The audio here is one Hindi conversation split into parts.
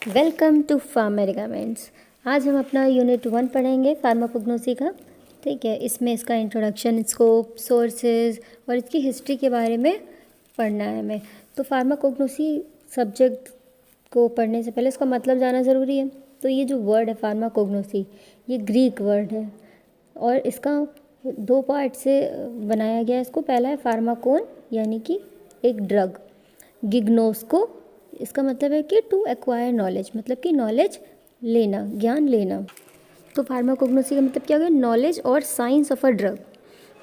Welcome to farm medicaments. आज हम अपना यूनिट 1 पढ़ेंगे फार्माकोग्नोसी का। ठीक है, इसमें इसका इंट्रोडक्शन, स्कोप, सोर्सेज और इसकी हिस्ट्री के बारे में पढ़ना है हमें। तो फार्माकोग्नोसी सब्जेक्ट को पढ़ने से पहले इसका मतलब जानना ज़रूरी है। तो ये जो वर्ड है फार्माकोग्नोसी, ये ग्रीक वर्ड है और इसका 2 पार्ट से बनाया गया है इसको। पहला है फार्माकोन, यानी कि एक ड्रग। गिग्नोस्को, इसका मतलब है कि टू एक्वायर नॉलेज, मतलब कि नॉलेज लेना, ज्ञान लेना। तो फार्माकोग्नोसी का मतलब क्या हो गया? नॉलेज और साइंस ऑफ अ ड्रग।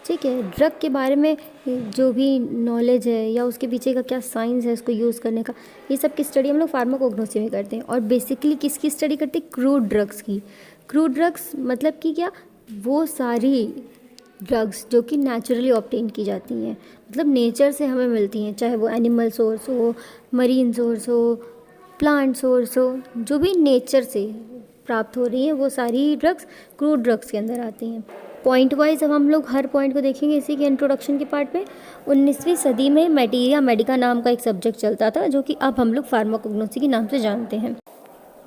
ठीक है, ड्रग के बारे में जो भी नॉलेज है या उसके पीछे का क्या साइंस है उसको यूज़ करने का, ये सब की स्टडी हम लोग फार्माकोग्नोसी में करते हैं। और बेसिकली किसकी स्टडी करते हैं? क्रूड ड्रग्स की। क्रूड ड्रग्स मतलब कि क्या? वो सारी ड्रग्स जो कि नेचुरली ऑब्टेन की जाती हैं, मतलब नेचर से हमें मिलती हैं, चाहे वो एनिमल सोर्स हो, मरीन सोर्स हो, प्लांट सोर्स हो, जो भी नेचर से प्राप्त हो रही हैं वो सारी ड्रग्स क्रूड ड्रग्स के अंदर आती हैं। पॉइंट वाइज अब हम लोग हर पॉइंट को देखेंगे इसी के इंट्रोडक्शन के पार्ट में। 19वीं सदी में मैटेरिया मेडिका नाम का एक सब्जेक्ट चलता था, जो कि अब हम लोग फार्माकोग्नोसी के नाम से जानते हैं।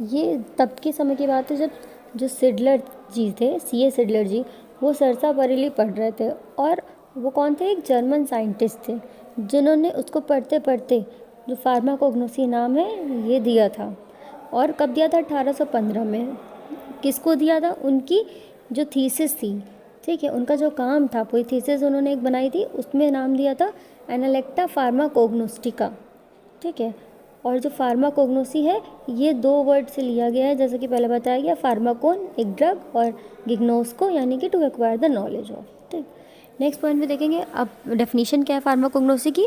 ये तब के समय की बात है जब जो सिडलर जी थे, C.A. सिडलर जी, वो सरसा बरेली पढ़ रहे थे। और वो कौन थे? एक जर्मन साइंटिस्ट थे, जिन्होंने उसको पढ़ते पढ़ते जो फार्माकोग्नोसी नाम है ये दिया था। और कब दिया था? 1815 में। किसको दिया था? उनकी जो थीसिस थी, ठीक है, उनका जो काम था, पूरी थीसिस उन्होंने एक बनाई थी, उसमें नाम दिया था एनालेक्टा फार्माकोग्नोस्टिका। ठीक है, और जो फार्माकोग्नोसी है ये 2 वर्ड से लिया गया है, जैसे कि पहले बताया गया। फार्माकोन एक ड्रग और गिग्नोस्को यानी कि to acquire the knowledge of. ठीक, नेक्स्ट पॉइंट में देखेंगे। अब डेफिनेशन क्या है फार्माकोग्नोसी की?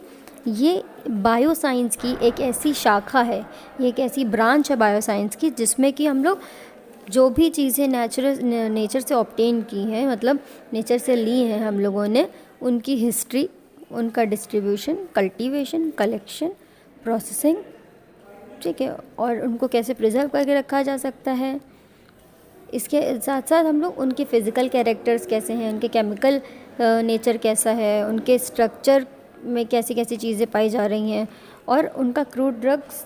ये बायोसाइंस की एक ऐसी शाखा है, ये एक ऐसी ब्रांच है बायोसाइंस की, जिसमें कि हम लोग जो भी चीज़ें नेचर से ऑब्टेन की हैं, मतलब नेचर से ली हैं हम लोगों ने, उनकी हिस्ट्री, उनका डिस्ट्रीब्यूशन, कल्टीवेशन, कलेक्शन, प्रोसेसिंग, ठीक है, और उनको कैसे प्रिजर्व करके रखा जा सकता है। इसके साथ साथ हम लोग उनके फिज़िकल कैरेक्टर्स कैसे हैं, उनके केमिकल नेचर कैसा है, उनके स्ट्रक्चर में कैसी कैसी चीज़ें पाई जा रही हैं, और उनका क्रूड ड्रग्स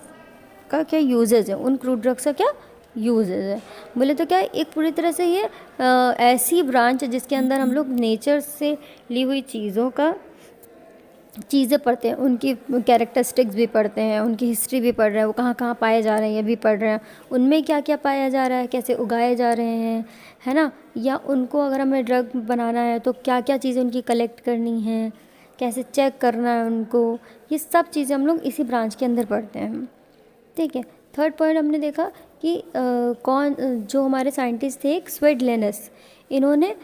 का क्या यूजेज है, उन क्रूड ड्रग्स का क्या यूजेज है। बोले तो क्या एक पूरी तरह से ये ऐसी ब्रांच है जिसके अंदर हम लोग नेचर से ली हुई चीज़ें पढ़ते हैं, उनकी कैरेक्टरिस्टिक्स भी पढ़ते हैं, उनकी हिस्ट्री भी पढ़ रहे हैं, वो कहाँ कहाँ पाए जा रहे हैं ये भी पढ़ रहे हैं, उनमें क्या क्या पाया जा रहा है, कैसे उगाए जा रहे हैं, है ना, या उनको अगर हमें ड्रग बनाना है तो क्या क्या चीज़ें उनकी कलेक्ट करनी है, कैसे चेक करना है उनको, ये सब चीज़ें हम लोग इसी ब्रांच के अंदर पढ़ते हैं। ठीक है, थर्ड पॉइंट हमने देखा कि जो हमारे साइंटिस्ट थे, एक स्वेडलेनस, इन्होंने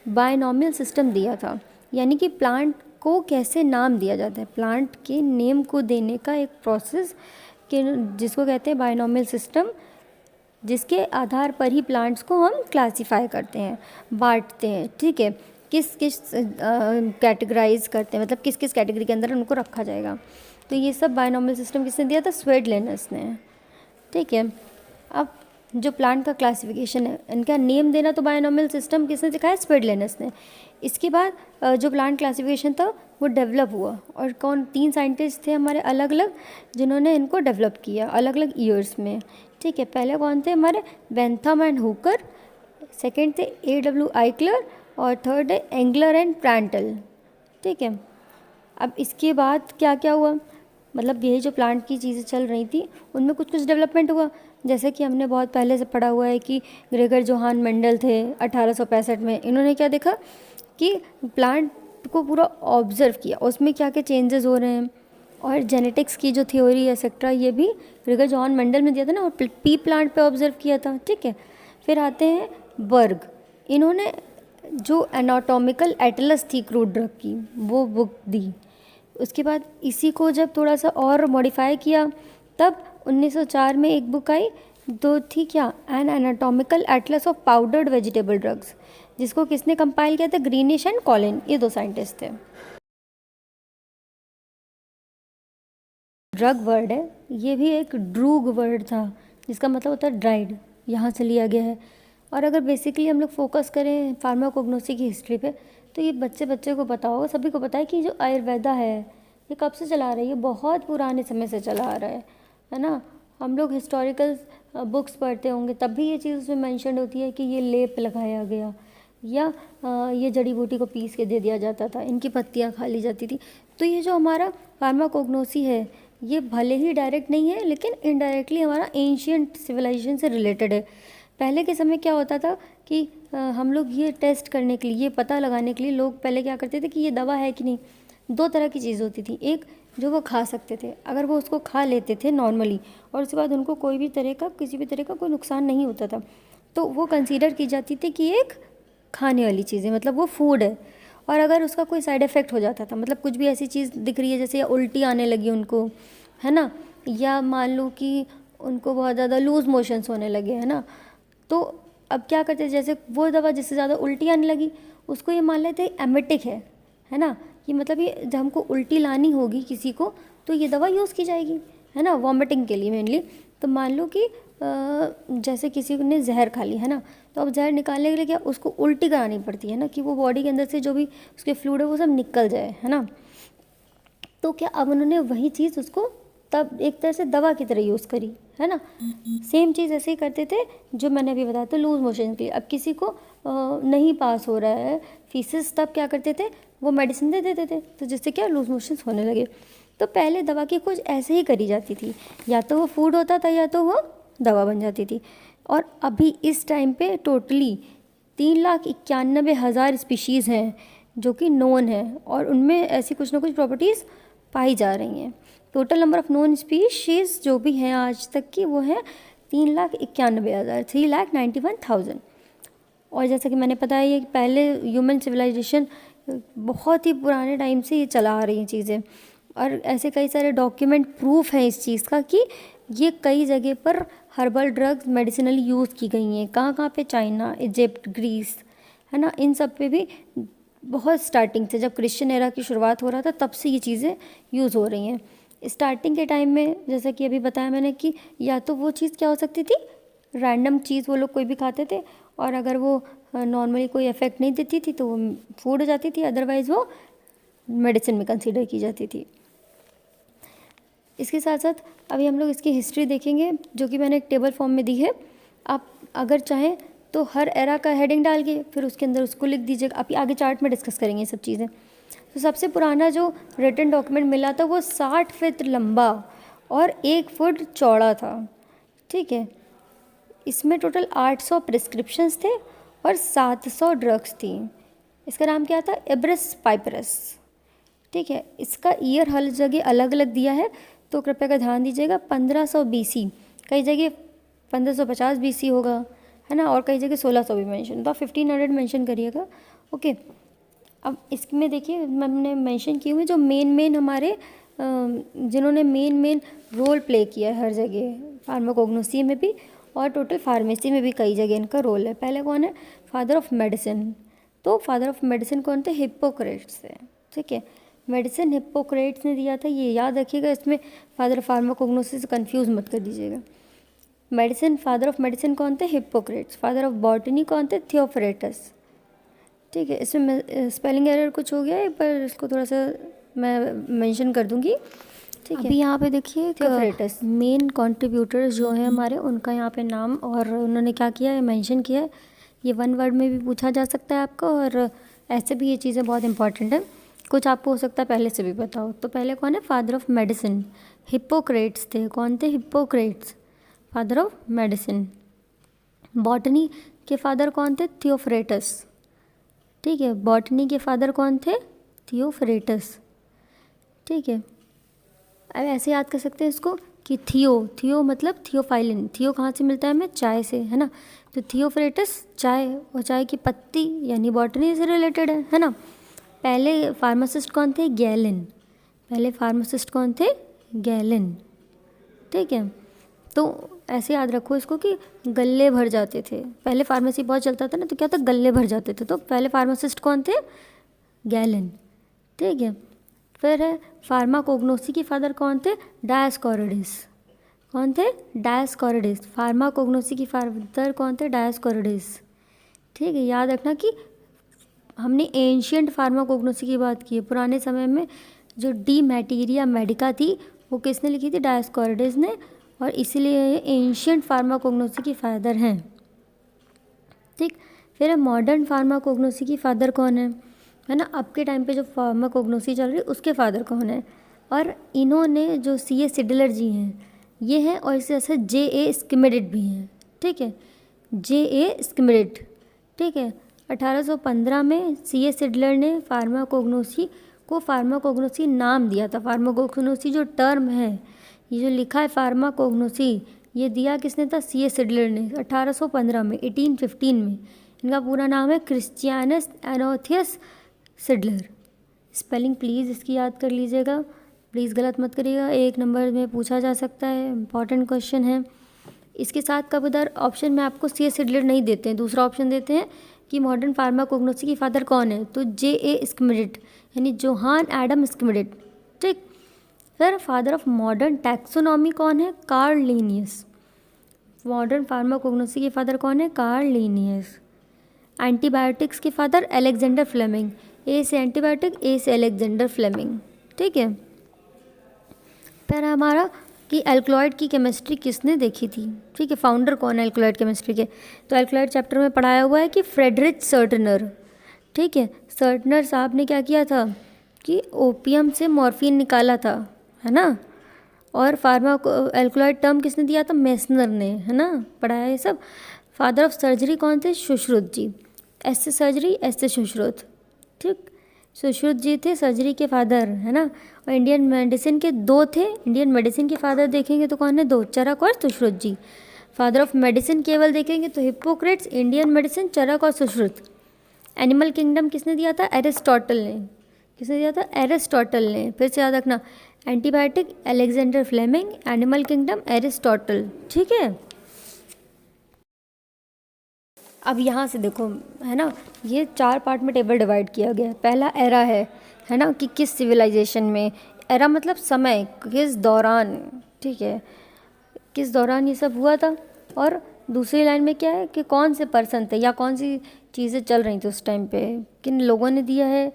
बायनॉमियल सिस्टम दिया था, यानी कि प्लांट को कैसे नाम दिया जाता है, प्लांट के नेम को देने का एक प्रोसेस के जिसको कहते हैं बायनॉमियल सिस्टम, जिसके आधार पर ही प्लांट्स को हम क्लासिफाई करते हैं, बांटते हैं। ठीक है, किस किस कैटेगराइज करते हैं, मतलब किस किस कैटेगरी के अंदर उनको रखा जाएगा। तो ये सब बायनॉमियल सिस्टम किसने दिया था? स्वेडलेनस ने। ठीक है, अब जो प्लांट का क्लासिफिकेशन है, इनका नेम देना तो बायनॉमियल सिस्टम किसने सिखाया? स्वेडलेनस ने। इसके बाद जो प्लांट क्लासिफिकेशन था वो डेवलप हुआ, और 3 साइंटिस्ट थे हमारे अलग अलग, जिन्होंने इनको डेवलप किया अलग अलग ईयर्स में। ठीक है, पहले कौन थे हमारे? बेंथम एंड हुकर, सेकेंड थे A.W. आइकलर, और थर्ड है एंगलर एंड प्रांटल। ठीक है, अब इसके बाद क्या क्या हुआ, मतलब यही जो प्लांट की चीज़ें चल रही थी उनमें कुछ कुछ डेवलपमेंट हुआ। जैसे कि हमने बहुत पहले से पढ़ा हुआ है कि ग्रेगर जोहान मेंडल थे 1865 में, इन्होंने क्या देखा कि प्लांट को पूरा ऑब्जर्व किया, उसमें क्या क्या चेंजेस हो रहे हैं, और जेनेटिक्स की जो थ्योरी एक्सेट्रा ये भी ग्रेगर जोहान मेंडल में दिया था ना, और पी प्लांट पे ऑब्जर्व किया था। ठीक है, फिर आते हैं बर्ग, इन्होंने जो एनाटॉमिकल एटलस थी क्रूड ड्रग की वो बुक दी। उसके बाद इसी को जब थोड़ा सा और मॉडिफाई किया, तब 1904 में एक बुक आई, दो थी क्या, an anatomical atlas of powdered vegetable drugs, जिसको किसने कंपाइल किया था? ग्रीनिश एंड कॉलिन, ये 2 साइंटिस्ट थे। ड्रग वर्ड है, ये भी एक ड्रूग वर्ड था, जिसका मतलब होता है ड्राइड, यहाँ से लिया गया है। और अगर बेसिकली हम लोग फोकस करें फार्माकोग्नोसी की हिस्ट्री पे, तो ये बच्चे को पता होगा, सभी को पता है कि जो आयुर्वेदा है ये कब से चला रहा है? ये बहुत पुराने समय से चला आ रहा है ना। हम लोग हिस्टोरिकल बुक्स पढ़ते होंगे तब भी ये चीज़ उसमें मेंशन होती है कि ये लेप लगाया गया, या ये जड़ी बूटी को पीस के दे दिया जाता था, इनकी पत्तियाँ खा ली जाती थी। तो ये जो हमारा फार्माकोग्नोसी है ये भले ही डायरेक्ट नहीं है लेकिन इनडायरेक्टली हमारा एंशियंट सिविलाइजेशन से रिलेटेड है। पहले के समय क्या होता था कि हम लोग ये टेस्ट करने के लिए, ये पता लगाने के लिए लोग पहले क्या करते थे कि ये दवा है कि नहीं। दो तरह की चीज़ होती थी, एक जो वो खा सकते थे, अगर वो उसको खा लेते थे नॉर्मली और उसके बाद उनको कोई भी तरह का, किसी भी तरह का कोई नुकसान नहीं होता था, तो वो कंसीडर की जाती थी कि एक खाने वाली चीज़ है, मतलब वो फूड है। और अगर उसका कोई साइड इफ़ेक्ट हो जाता था, मतलब कुछ भी ऐसी चीज़ दिख रही है जैसे उल्टी आने लगी उनको, है ना, या मान लो कि उनको बहुत ज़्यादा लूज़ मोशंस होने लगे, है ना, तो अब क्या करते, जैसे वो दवा जिससे ज़्यादा उल्टी आने लगी उसको ये मान लेते एमेटिक है ना, कि मतलब ये जब हमको उल्टी लानी होगी किसी को तो ये दवा यूज़ की जाएगी, है ना, वॉमिटिंग के लिए मेनली। तो मान लो कि जैसे किसी ने जहर खा ली, है ना, तो अब जहर निकालने के लिए क्या उसको उल्टी करानी पड़ती है ना, कि वो बॉडी के अंदर से जो भी उसके फ्लूइड है वो सब निकल जाए, है ना। तो क्या अब उन्होंने वही चीज़ उसको तब एक तरह से दवा की तरह यूज़ करी, है ना। सेम चीज़ ऐसे ही करते थे जो मैंने अभी बताया था लूज़ मोशन के लिए। अब किसी को नहीं पास हो रहा है फीसिस, तब क्या करते थे, वो मेडिसिन दे देते थे, तो जिससे क्या लूज़ मोशंस होने लगे। तो पहले दवा की खोज ऐसे ही करी जाती थी, या तो वो फूड होता था या तो वो दवा बन जाती थी। और अभी इस टाइम पे टोटली 3,91,000 स्पीशीज़ हैं जो कि नोन है, और उनमें ऐसी कुछ ना कुछ प्रॉपर्टीज़ पाई जा रही हैं। Total number of known species जो भी हैं आज तक की वो है 3,91,000, 3,91,000। और जैसा कि मैंने बताया ये पहले ह्यूमन सिविलाइजेशन बहुत ही पुराने टाइम से ये चला आ रही हैं चीज़ें, और ऐसे कई सारे डॉक्यूमेंट प्रूफ हैं इस चीज़ का कि ये कई जगह पर हर्बल ड्रग्स मेडिसिनली यूज़ की गई हैं। कहाँ कहाँ पे, चाइना, इजिप्ट, ग्रीस, है ना, इन सब पे भी बहुत स्टार्टिंग से, जब क्रिश्चियन एरा की शुरुआत हो रहा था तब से ये चीज़ें यूज़ हो रही हैं। स्टार्टिंग के टाइम में जैसा कि अभी बताया मैंने कि या तो वो चीज़ क्या हो सकती थी, रैंडम चीज़ वो लोग कोई भी खाते थे, और अगर वो नॉर्मली कोई इफ़ेक्ट नहीं देती थी तो वो फूड हो जाती थी, अदरवाइज़ वो मेडिसिन में कंसीडर की जाती थी। इसके साथ साथ अभी हम लोग इसकी हिस्ट्री देखेंगे जो कि मैंने एक टेबल फॉर्म में दी है। आप अगर चाहें तो हर एरा का हेडिंग डाल के फिर उसके अंदर उसको लिख दीजिएगा। आप आगे चार्ट में डिस्कस करेंगे ये सब चीज़ें। तो सबसे पुराना जो रिटन डॉक्यूमेंट मिला था वो 60 फीट लंबा और 1 फुट चौड़ा था, ठीक है। इसमें टोटल 800 प्रिस्क्रिप्शंस थे और 700 ड्रग्स थी। इसका नाम क्या था, एब्रस पाइपरस, ठीक है। इसका ईयर हर जगह अलग अलग दिया है, तो कृपया कर ध्यान दीजिएगा। 1500 BC, कई जगह 1550 BC होगा, है ना, और कई जगह 1600 भी मेंशन, तो 1500 मेंशन करिएगा, ओके। अब इसमें देखिए मैंने मेंशन किए हुए जो मेन हमारे जिन्होंने मेन रोल प्ले किया है हर जगह, फार्माकोग्नोसी में भी और टोटल फार्मेसी में भी कई जगह इनका रोल है। पहले कौन है, फादर ऑफ मेडिसिन। तो फादर ऑफ मेडिसिन कौन थे, हिप्पोक्रेट्स है, ठीक है। मेडिसिन हिप्पोक्रेट्स ने दिया था, ये याद रखिएगा। इसमें फादर ऑफ फार्माकोग्नोसिस कंफ्यूज मत कर दीजिएगा। मेडिसिन, फादर ऑफ मेडिसिन कौन थे, हिप्पोक्रेट्स। फादर ऑफ बॉटनी कौन थे, थियोफ्रेटस, ठीक है। इसमें स्पेलिंग एरर कुछ हो गया है पर इसको थोड़ा सा मैं मेंशन कर दूंगी, ठीक है। अभी यहाँ पे देखिए थियोफ्रेटस मेन कंट्रीब्यूटर्स जो हैं हमारे, उनका यहाँ पे नाम और उन्होंने क्या किया है मेंशन किया है। ये 1 वर्ड में भी पूछा जा सकता है आपको, और ऐसे भी ये चीज़ें बहुत इंपॉर्टेंट है, कुछ आपको हो सकता है पहले से भी पता हो। तो पहले कौन है, फादर ऑफ मेडिसिन, हिप्पोक्रेट्स थे। कौन थे, Hippocrates, father of medicine. Botany के फादर कौन थे, थियोफ्रेटस, ठीक है। बॉटनी के फादर कौन थे, थियोफ्रेटस, ठीक है। अब ऐसे याद कर सकते हैं इसको कि थियो मतलब थियोफाइलिन। थियो कहाँ से मिलता है हमें, चाय से, है ना। तो थियोफ्रेटस चाय, और चाय की पत्ती यानी बॉटनी से रिलेटेड है ना। पहले फार्मासिस्ट कौन थे, गैलिन। पहले फार्मासिस्ट कौन थे, गैलिन, ठीक है। तो ऐसे याद रखो इसको कि गल्ले भर जाते थे, पहले फार्मेसी बहुत चलता था ना, तो क्या था, गल्ले भर जाते थे। तो पहले फार्मासिस्ट कौन थे, गैलिन, ठीक है। फिर है फार्माकोग्नोसी के फादर कौन थे, डायस्कोरिडिस। कौन थे, डायस्कोरिडिस। फार्माकोग्नोसी की फादर कौन थे, डायस्कोरिडिस, ठीक है। याद रखना कि हमने एंशियंट फार्माकोग्नोसी की बात की है। पुराने समय में जो डी मैटीरिया मेडिका थी वो किसने लिखी थी, डायस्कोरिडिस ने। और इसीलिए ये एंशियंट फार्माकोग्नोसी की फादर हैं। ठीक, फिर मॉडर्न फार्माकोग्नोसी की फादर कौन है ना, अब के टाइम पे जो फार्माकोग्नोसी चल रही है उसके फादर कौन है, और इन्होंने जो C.A. सिडलर जी हैं ये हैं, और इसी तरह से J.A. स्किमेडिड भी हैं। ठीक है, J.A. स्किमेडिड। ठीक है, 1815 में C.A. सिडलर ने फार्माकोग्नोसी को फार्माकोग्नोसी नाम दिया था। फार्माकोग्नोसी जो टर्म है, ये जो लिखा है फार्माकोग्नोसी, ये दिया किसने था, C.A. सिडलर ने 1815 में, 1815 में। इनका पूरा नाम है क्रिस्टियानस एनोथियस सिडलर। स्पेलिंग प्लीज़ इसकी याद कर लीजिएगा, प्लीज़ गलत मत करिएगा, 1 नंबर में पूछा जा सकता है, इंपॉर्टेंट क्वेश्चन है। इसके साथ कब उधर ऑप्शन में आपको C.A. सिडलर नहीं देते हैं, दूसरा ऑप्शन देते हैं कि मॉडर्न फार्माकोग्नोसी की फादर कौन है, तो J.A. स्किमेडिड यानी जोहान एडम स्किमेडिड। ठीक, फिर फादर ऑफ मॉडर्न टैक्सोनॉमी कौन है, कार्ल लिनियस। मॉडर्न फार्माकोग्नोसी के फादर कौन है, कार्ल लिनियस। एंटीबायोटिक्स के फादर अलेक्जेंडर फ्लेमिंग, ए से एंटीबायोटिक, ए से अलेक्जेंडर फ्लेमिंग। ठीक है, फिर हमारा कि एल्कलॉइड की केमिस्ट्री किसने देखी थी। ठीक है, फाउंडर कौन है एल्कलॉइड केमिस्ट्री के, तो एल्कलॉइड चैप्टर में पढ़ाया हुआ है कि फ्रेडरिच सर्टनर। ठीक है, सर्टनर साहब ने क्या किया था कि ओपियम से मॉर्फिन निकाला था, है ना, और एल्कलॉइड टर्म किसने दिया था, मेसनर ने, है ना, पढ़ाया ये सब। फादर ऑफ सर्जरी कौन थे, सुश्रुत जी। एस से सर्जरी, एस से सुश्रुत। ठीक, सुश्रुत जी थे सर्जरी के फादर, है ना, और इंडियन मेडिसिन के 2 थे। इंडियन मेडिसिन के फादर देखेंगे तो कौन है, 2, चरक और सुश्रुत जी। फादर ऑफ मेडिसिन केवल देखेंगे तो हिप्पोक्रेट्स, इंडियन मेडिसिन, चरक और सुश्रुत। एनिमल किंगडम किसने दिया था, एरिस्टोटल ने। किसने दिया था, एरिस्टोटल ने। फिर से याद रखना, antibiotic Alexander Fleming, animal kingdom Aristotle. ठीक है, अब यहाँ से देखो, है ना, ये 4 पार्ट में टेबल डिवाइड किया गया है। पहला एरा है ना, कि किस सिविलाइजेशन में, एरा मतलब समय, किस दौरान, ठीक है, किस दौरान ये सब हुआ था। और दूसरी लाइन में क्या है कि कौन से पर्सन थे या कौन सी चीज़ें चल रही थी उस टाइम पे, किन लोगों ने दिया है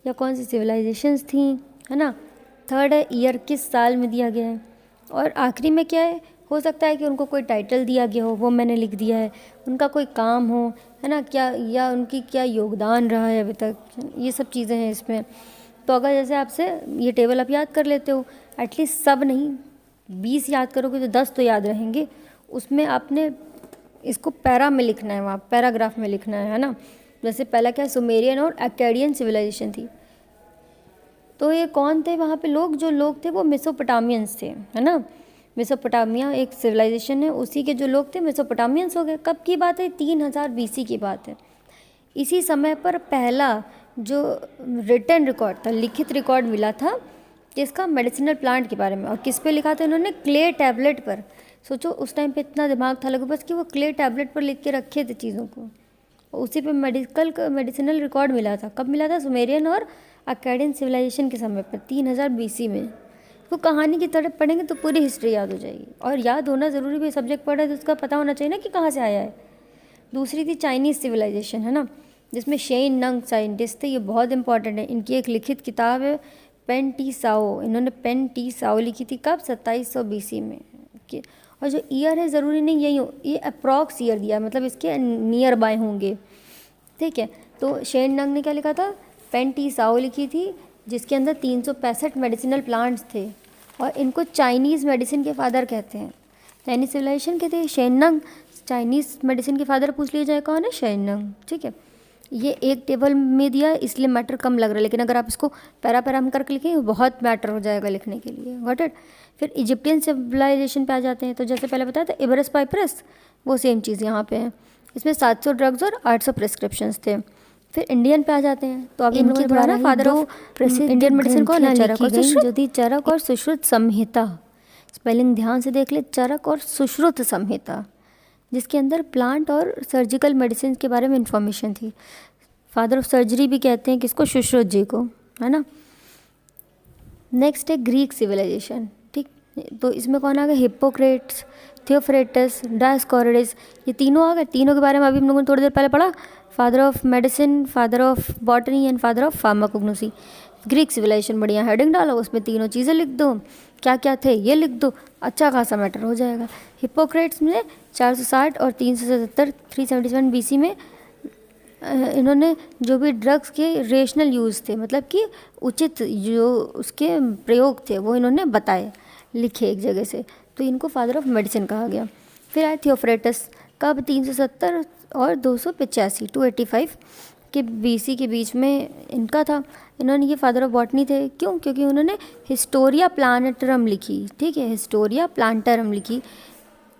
या कौन सी सिविलाइजेशंस थी, है ना। थर्ड है ईयर, किस साल में दिया गया है। और आखिरी में क्या है, हो सकता है कि उनको कोई टाइटल दिया गया हो, वो मैंने लिख दिया है, उनका कोई काम हो, है ना, क्या, या उनकी क्या योगदान रहा है अभी तक, ये सब चीज़ें हैं इसमें। तो अगर जैसे आपसे ये टेबल आप याद कर लेते हो, एटलीस्ट सब नहीं 20 याद करोगे तो 10 तो याद रहेंगे। उसमें आपने इसको पैरा में लिखना है, वहाँ पैराग्राफ में लिखना है ना। जैसे पहला क्या, सुमेरियन और अकेडियन सिविलाइजेशन थी, तो ये कौन थे वहाँ पे लोग, जो लोग थे वो मेसोपोटामियंस थे, है ना। मेसोपोटामिया एक सिविलाइजेशन है, उसी के जो लोग थे मेसोपोटामियंस हो गए। कब की बात है, 3000 BC की बात है। इसी समय पर पहला जो रिटन रिकॉर्ड था, लिखित रिकॉर्ड मिला था किसका, मेडिसिनल प्लांट के बारे में। और किस पे लिखा था इन्होंने, क्ले टैबलेट पर। सोचो उस टाइम पे इतना दिमाग था लोगों बस कि वो क्ले टैबलेट पर लिख के रखे थे चीज़ों को, उसी पे मेडिसिनल रिकॉर्ड मिला था। कब मिला था, सुमेरियन और अकेडियन सिविलाइजेशन के समय पर 3000 BC में। वो कहानी की तरफ पढ़ेंगे तो पूरी हिस्ट्री याद हो जाएगी, और याद होना ज़रूरी भी, सब्जेक्ट पढ़ा है तो उसका पता होना चाहिए ना कि कहाँ से आया है। दूसरी थी चाइनीज़ सिविलाइजेशन, है ना, जिसमें शेन नंग साइंटिस्ट थे, ये बहुत इंपॉर्टेंट है। इनकी एक लिखित किताब है पेन टी साओ, इन्होंने पेन टी साओ लिखी थी कब, 2700 BC में। और जो ईयर है ज़रूरी नहीं यही हो, ये अप्रॉक्स ईयर दिया, मतलब इसके नियर बाय होंगे। ठीक है, तो शेन नंग ने क्या लिखा था, पेन टी साओ लिखी थी, जिसके अंदर 365 मेडिसिनल प्लांट्स थे, और इनको चाइनीज़ मेडिसिन के फादर कहते हैं। चाइनीज़ सिविलाइजेशन के थे शेन नंग, चाइनीज़ मेडिसिन के फादर पूछ लिया जाए कौन है, शेन नंग। ठीक है, ये एक टेबल में दिया इसलिए मैटर कम लग रहा है, लेकिन अगर आप इसको पैरा पैरा हम करके लिखें बहुत मैटर हो जाएगा लिखने के लिए। Got it. फिर इजिप्टियन सिविलाइजेशन पे आ जाते हैं, तो जैसे पहले बताया था इबरस पाइपरस, वो सेम चीज़ यहाँ पे है। इसमें 700 ड्रग्स और 800 प्रिस्क्रिप्शंस थे। फिर इंडियन पे आ जाते हैं, तो अभी इनके द्वारा फादर ऑफ इंडियन मेडिसिन कौन है, चरक और सुश्रुत। जो थी चरक और सुश्रुत संहिता, स्पेलिंग ध्यान से देख ले, चरक और सुश्रुत संहिता, जिसके अंदर प्लांट और सर्जिकल मेडिसिन के बारे में इंफॉर्मेशन थी। फादर ऑफ सर्जरी भी कहते हैं किसको, सुश्रुत जी को, है ना। नेक्स्ट है ग्रीक सिविलाइजेशन। ठीक, तो इसमें कौन आ गया, हिप्पोक्रेट्स, थियोफ्रेटस, डायस्कोरिडस, ये तीनों आ गए। तीनों के बारे में अभी हम लोगों ने थोड़ी देर पहले पढ़ा, father of medicine, father of botany and father of pharmacognosy. Greek civilization, बढ़िया हेडिंग डालो, उसमें तीनों चीज़ें लिख दो, क्या क्या थे ये लिख दो, अच्छा खासा मैटर हो जाएगा। हिप्पोक्रेट्स ने 460 और 377 377 BC में इन्होंने जो भी ड्रग्स के रेशनल यूज़ थे, मतलब कि उचित जो उसके प्रयोग थे वो इन्होंने बताए, लिखे एक जगह से, तो इनको फादर ऑफ मेडिसिन कहा गया। फिर आए थियोफ्रेटस, कब 370 और 285 285 के BC के बीच में इनका था। इन्होंने ये फादर ऑफ बॉटनी थे, क्यों? क्योंकि उन्होंने हिस्टोरिया प्लांटरम लिखी, ठीक है, हिस्टोरिया प्लांटरम लिखी,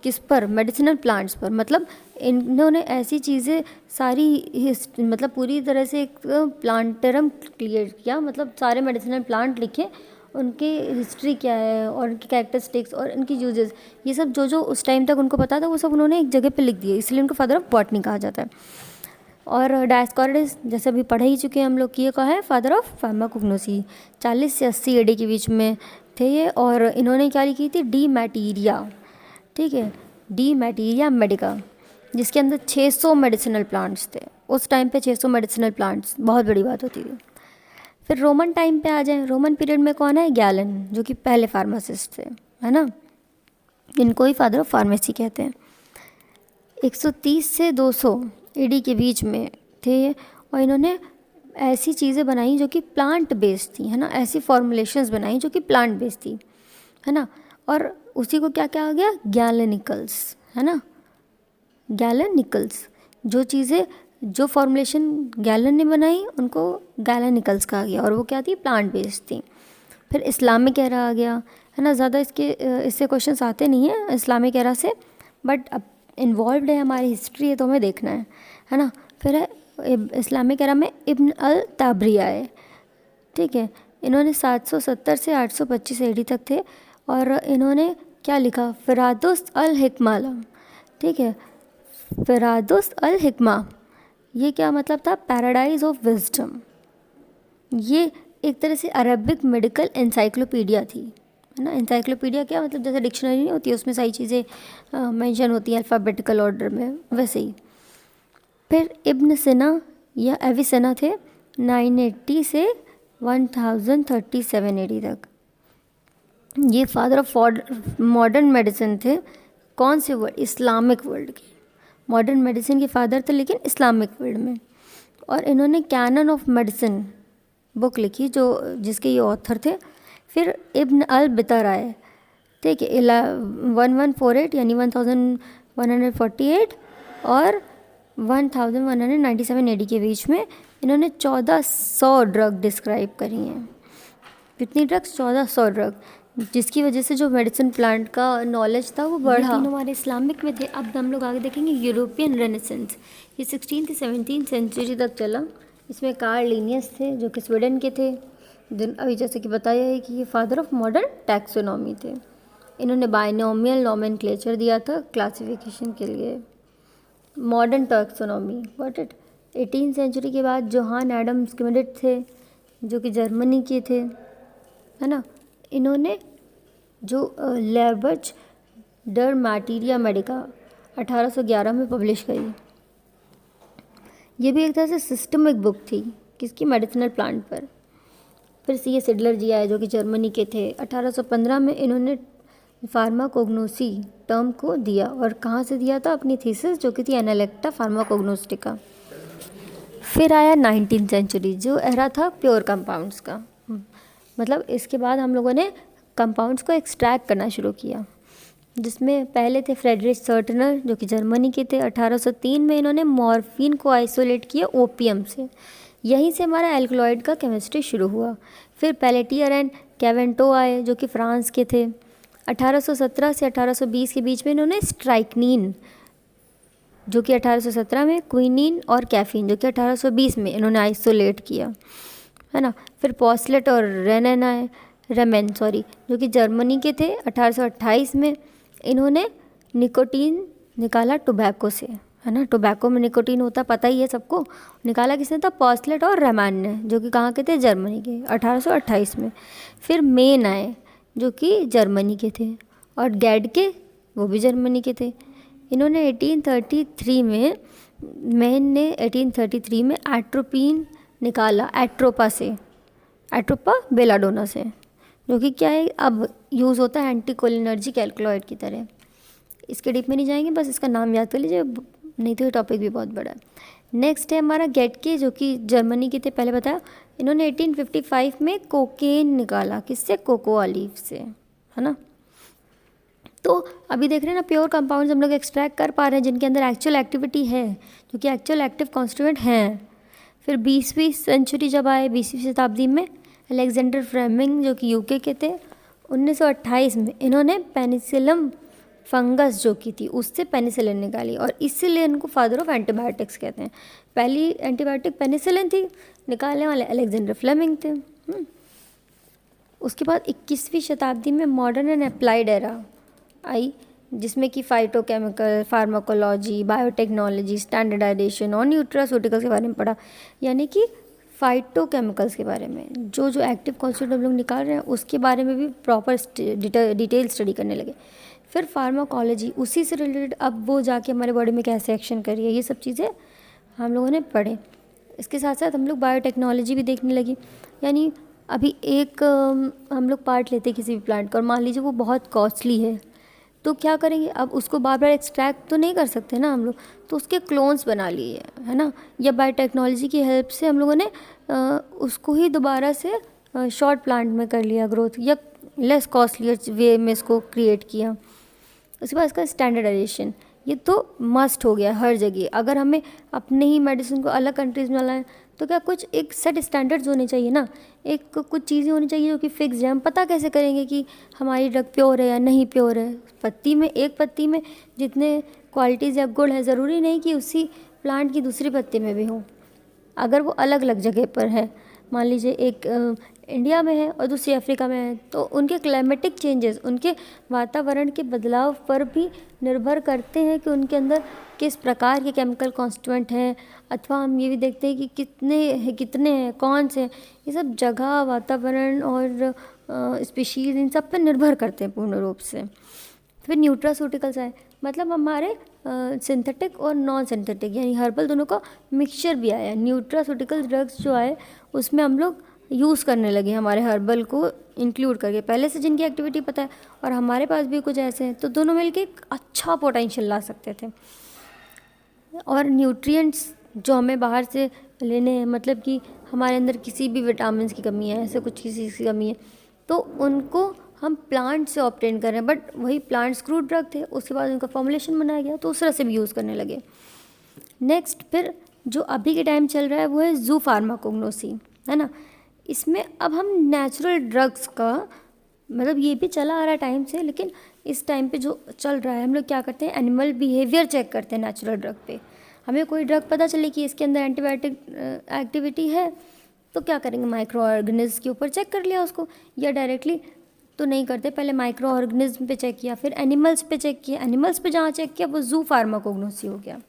किस पर? मेडिसिनल प्लांट्स पर। मतलब इन्होंने ऐसी चीज़ें सारी मतलब पूरी तरह से एक प्लांटरम क्लियर किया, मतलब सारे मेडिसिनल प्लांट लिखे, उनकी हिस्ट्री क्या है और उनकी कैरेक्टरिस्टिक्स और उनकी यूजेस, ये सब जो जो उस टाइम तक उनको पता था वो सब उन्होंने एक जगह पे लिख दिया, इसलिए उनको फादर ऑफ बॉटनी कहा जाता है। और डायस्कॉरिडस, जैसे अभी पढ़ ही चुके हैं हम लोग कि ये कहा है फादर ऑफ फार्माकोग्नोसी, 40 से 80 AD के बीच में थे ये। और इन्होंने क्या लिखी थी? डी मैटीरिया, ठीक है, डी मैटीरिया मेडिका, जिसके अंदर 600 मेडिसिनल प्लांट्स थे। उस टाइम पे 600 मेडिसिनल प्लांट्स बहुत बड़ी बात होती थी। फिर रोमन टाइम पे आ जाए, रोमन पीरियड में कौन है? गैलन, जो कि पहले फार्मासिस्ट थे, है ना, इनको ही फादर ऑफ फार्मेसी कहते हैं। 130 से 200 AD के बीच में थे ये, और इन्होंने ऐसी चीज़ें बनाई जो कि प्लांट बेस्ड थी, है ना, ऐसी फॉर्मुलेशंस बनाई जो कि प्लांट बेस्ड थी, है ना। और उसी को क्या कहा गया? गैलेनिकल्स, है ना, गैलेनिकल्स, जो चीज़ें जो फॉर्मुलेशन गैलन ने बनाई उनको गैलेनिकल्स कहा गया, और वो क्या थी? प्लांट बेस्ड थी। फिर इस्लामिक एरा आ गया, है ना, ज़्यादा इससे क्वेश्चंस आते नहीं हैं इस्लामिक एरा से, बट अब इन्वॉल्व है हमारी हिस्ट्री है तो हमें देखना है ना। फिर है इस्लामिक एरा में इब्न अल ताबरी आए, ठीक है, इन्होंने 770 से 825 AD तक थे, और इन्होंने क्या लिखा? फ़िरादुस अल हिकमा, ठीक है, फ़िरादुस अल हिकमा, ये क्या मतलब था? Paradise of wisdom. ये एक तरह से अरबिक मेडिकल एनसाइक्लोपीडिया थी, है ना। एनसाइक्लोपीडिया क्या मतलब? जैसे डिक्शनरी नहीं होती, उसमें सारी चीज़ें मेंशन होती हैं अल्फ़ाबेटिकल ऑर्डर में, वैसे ही। फिर इब्न सिना या एविसेना थे 980 से 1037 AD तक। ये फादर ऑफ मॉडर्न मेडिसिन थे। कौन से वर्ल्ड? इस्लामिक वर्ल्ड के। मॉडर्न मेडिसिन के फादर थे, लेकिन इस्लामिक वर्ल्ड में। और इन्होंने कैनन ऑफ मेडिसिन बुक लिखी, जो जिसके ये ऑथर थे। फिर इब्न अल बितर आए, ठीक है, 1148 यानी 1148 और 1197 AD के बीच में इन्होंने 1400 ड्रग डिस्क्राइब करी हैं। कितनी ड्रग्स? 1400 ड्रग, जिसकी वजह से जो मेडिसिन प्लांट का नॉलेज था वो बढ़ा। तीनों हमारे इस्लामिक में थे। अब हम लोग आगे देखेंगे यूरोपियन रेनेसेंस। ये 16th से 17th सेंचुरी तक चला। इसमें कार्ल लिनियस थे, जो कि स्वीडन के थे। अभी जैसे कि बताया है कि ये फादर ऑफ मॉडर्न टैक्सोनॉमी थे। इन्होंने बाइनोमियल नोमेनक्लेचर दिया था क्लासिफिकेशन के लिए। Modern taxonomy what it. 18th century के बाद जोहान एडम स्किमिडिट थे, जो कि जर्मनी के थे, है ना। इन्होंने जो लेबर्ज डर मैटीरिया मेडिका 1811 में पब्लिश करी। ये भी एक तरह से सिस्टमिक बुक थी, किसकी? मेडिसिनल प्लांट पर। फिर C.A. सिडलर जी आए, जो कि जर्मनी के थे। 1815 में इन्होंने फार्माकोग्नोसी टर्म को दिया, और कहाँ से दिया था? अपनी थीसिस, जो कि थी एनालेक्टा फार्माकोग्नोस्टिका। फिर आया 19th सेंचुरी, जो एरा था प्योर कंपाउंड्स का। मतलब इसके बाद हम लोगों ने कंपाउंड्स को एक्सट्रैक्ट करना शुरू किया, जिसमें पहले थे फ्रेडरिक सर्टनर, जो कि जर्मनी के थे। 1803 में इन्होंने मॉर्फिन को आइसोलेट किया ओपियम से। यहीं से हमारा एल्कलॉइड का केमिस्ट्री शुरू हुआ। फिर पेलेटियर एंड कैवेंटो आए, जो कि फ्रांस के थे। 1817 से 1820 के बीच में इन्होंने स्ट्राइकनीन, जो कि 1817 में, क्विनीन और कैफीन, जो कि 1820 में इन्होंने आइसोलेट किया, है ना। फिर पॉसलेट और रेमेन, जो कि जर्मनी के थे। 1828 में इन्होंने निकोटीन निकाला टोबैको से, है ना। टोबैको में निकोटीन होता, पता ही है सबको। निकाला किसने था? पॉसलेट और रेमान ने, जो कि कहाँ के थे? जर्मनी के, 1828 में। फिर मेन आए, जो कि जर्मनी के थे, और गैडके, वो भी जर्मनी के थे। इन्होंने 1833 में, मेन ने 1833 में एट्रोपिन निकाला एट्रोपा से। एट्रोपा बेलाडोना से, जो कि क्या है अब यूज़ होता है एंटीकोलिनर्जिक एल्कलॉइड की तरह। इसके डीप में नहीं जाएंगे, बस इसका नाम याद कर लीजिए, नहीं तो ये टॉपिक भी बहुत बड़ा है। नेक्स्ट है हमारा गेटके, जो कि जर्मनी के थे, पहले बताया। इन्होंने 1855 में कोकेन निकाला, किससे? कोकोआ लीफ से, है ना। तो अभी देख रहे हैं ना, प्योर कंपाउंड्स हम लोग एक्सट्रैक्ट कर पा रहे हैं जिनके अंदर एक्चुअल एक्टिविटी है, जो कि एक्चुअल एक्टिव कॉन्स्टिट्यूएंट हैं। फिर 20वीं सेंचुरी जब आए, 20वीं शताब्दी में अलेक्जेंडर फ्लेमिंग, जो कि यूके के थे, 1928 में इन्होंने पेनिसिलम फंगस जो की थी उससे पेनिसिलिन निकाली, और इसीलिए इनको फादर ऑफ एंटीबायोटिक्स कहते हैं। पहली एंटीबायोटिक पेनिसिलिन थी, निकालने वाले अलेक्जेंडर फ्लेमिंग थे। उसके बाद 21वीं शताब्दी में modern and applied era I, जिसमें कि फाइटोकेमिकल, फार्माकोलॉजी, बायोटेक्नोलॉजी, स्टैंडर्डाइजेशन और न्यूट्रास्यूटिकल्स के बारे में पढ़ा। यानी कि फाइटोकेमिकल्स के बारे में जो जो एक्टिव कॉन्स्टिट्यूएंट हम लोग निकाल रहे हैं उसके बारे में भी प्रॉपर डिटेल स्टडी करने लगे। फिर फार्माकोलॉजी, उसी से रिलेटेड अब वो जाके हमारे बॉडी में कैसे एक्शन कर रही है, ये सब चीज़ें हम लोगों ने पढ़े। इसके साथ साथ हम लोग बायोटेक्नोलॉजी भी देखने लगी। यानी अभी एक हम लोग पार्ट लेते हैं किसी भी प्लांट का, और मान लीजिए वो बहुत कॉस्टली है, तो क्या करेंगे, अब उसको बार बार एक्सट्रैक्ट तो नहीं कर सकते ना हम लोग, तो उसके क्लोन्स बना लिए, है ना। या बायोटेक्नोलॉजी की हेल्प से हम लोगों ने उसको ही दोबारा से शॉर्ट प्लांट में कर लिया ग्रोथ, या लेस कॉस्टली वे में इसको क्रिएट किया। उसके बाद इसका स्टैंडर्डाइजेशन, ये तो मस्ट हो गया हर जगह। अगर हमें अपने ही मेडिसिन को अलग कंट्रीज़ में लाएं तो क्या कुछ एक सेट स्टैंडर्ड्स होने चाहिए ना, एक कुछ चीज़ें होनी चाहिए जो कि फिक्स है। हम पता कैसे करेंगे कि हमारी ड्रग प्योर है या नहीं प्योर है? पत्ती में, एक पत्ती में जितने क्वालिटीज़ या गुण है, ज़रूरी नहीं कि उसी प्लांट की दूसरी पत्ती में भी हो। अगर वो अलग अलग जगह पर है, मान लीजिए एक इंडिया में है और दूसरी अफ्रीका में है, तो उनके क्लाइमेटिक चेंजेस, उनके वातावरण के बदलाव पर भी निर्भर करते हैं कि उनके अंदर किस प्रकार के केमिकल कॉन्स्टिट्यूएंट हैं। अथवा हम ये भी देखते हैं कि कितने हैं, कौन से, ये सब जगह, वातावरण और स्पीशीज़, इन सब पर निर्भर करते हैं पूर्ण रूप से। फिर न्यूट्रास्यूटिकल्स आए, मतलब हमारे सिंथेटिक और नॉन सिंथेटिक यानी हर्बल दोनों का मिक्सचर भी आया। न्यूट्रास्यूटिकल ड्रग्स जो आए उसमें हम लोग यूज़ करने लगे हमारे हर्बल को इंक्लूड करके, पहले से जिनकी एक्टिविटी पता है और हमारे पास भी कुछ ऐसे हैं, तो दोनों मिलके एक अच्छा पोटेंशियल ला सकते थे। और न्यूट्रिएंट्स जो हमें बाहर से लेने हैं, मतलब कि हमारे अंदर किसी भी विटामिन की कमी है, ऐसे कुछ किसी की कमी है, तो उनको हम प्लांट से ऑब्टेन कर रहे हैं। बट वही प्लांट्स क्रूड ड्रग थे, उसके बाद उनका फॉर्मुलेशन बनाया गया तो उस तरह से भी यूज़ करने लगे। नेक्स्ट फिर जो अभी के टाइम चल रहा है वो है जू फार्माकोग्नोसी, है ना। इसमें अब हम नेचुरल ड्रग्स का, मतलब ये भी चला आ रहा है टाइम से, लेकिन इस टाइम पे जो चल रहा है, हम लोग क्या करते हैं, एनिमल बिहेवियर चेक करते हैं नेचुरल ड्रग पे। हमें कोई ड्रग पता चले कि इसके अंदर एंटीबायोटिक एक्टिविटी है, तो क्या करेंगे, माइक्रो ऑर्गेनिज्म के ऊपर चेक कर लिया उसको, या डायरेक्टली तो नहीं करते, पहले माइक्रो ऑर्गेनिज्म पे चेक किया, फिर एनिमल्स पे चेक किया। एनिमल्स पे जहाँ चेक किया वो जू फार्माकोग्नोसी हो गया।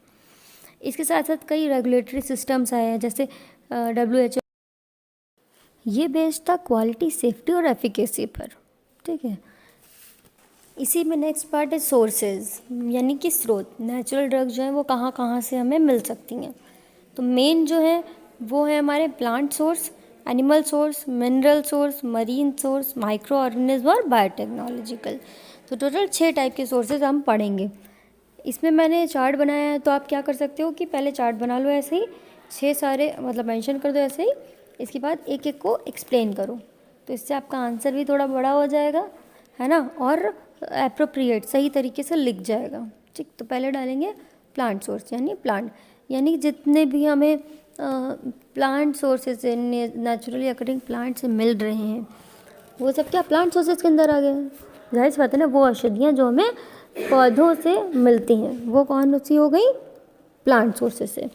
इसके साथ साथ कई रेगुलेटरी सिस्टम्स आए हैं, जैसे WHO, ये बेस्ड था क्वालिटी, सेफ्टी और एफिकेसी पर, ठीक है। इसी में नेक्स्ट पार्ट है सोर्सेज, यानी कि स्रोत। नेचुरल ड्रग जो है वो कहाँ कहाँ से हमें मिल सकती हैं। तो मेन जो है वो है हमारे plant source, animal source, mineral source, marine source, micro organism और बायोटेक्नोलॉजिकल। तो टोटल 6 टाइप के सोर्सेज हम पढ़ेंगे। इसमें मैंने चार्ट बनाया है, तो आप क्या कर सकते हो कि पहले चार्ट बना लो ऐसे ही, 6 सारे मतलब मेंशन कर दो ऐसे ही, इसके बाद एक एक को एक्सप्लेन करो, तो इससे आपका आंसर भी थोड़ा बड़ा हो जाएगा, है ना, और एप्रोप्रिएट सही तरीके से लिख जाएगा, ठीक। तो पहले डालेंगे प्लांट सोर्स, यानी प्लांट, यानी जितने भी हमें प्लांट सोर्सेज से, नेचुरली अकरिंग प्लांट से मिल रहे हैं, वो सब क्या प्लांट सोर्सेज के अंदर आ गए। जाहिर सी बात है ना, वो औषधियाँ जो हमें पौधों से मिलती हैं वो कौन सी हो गई, प्लांट सोर्सेज से।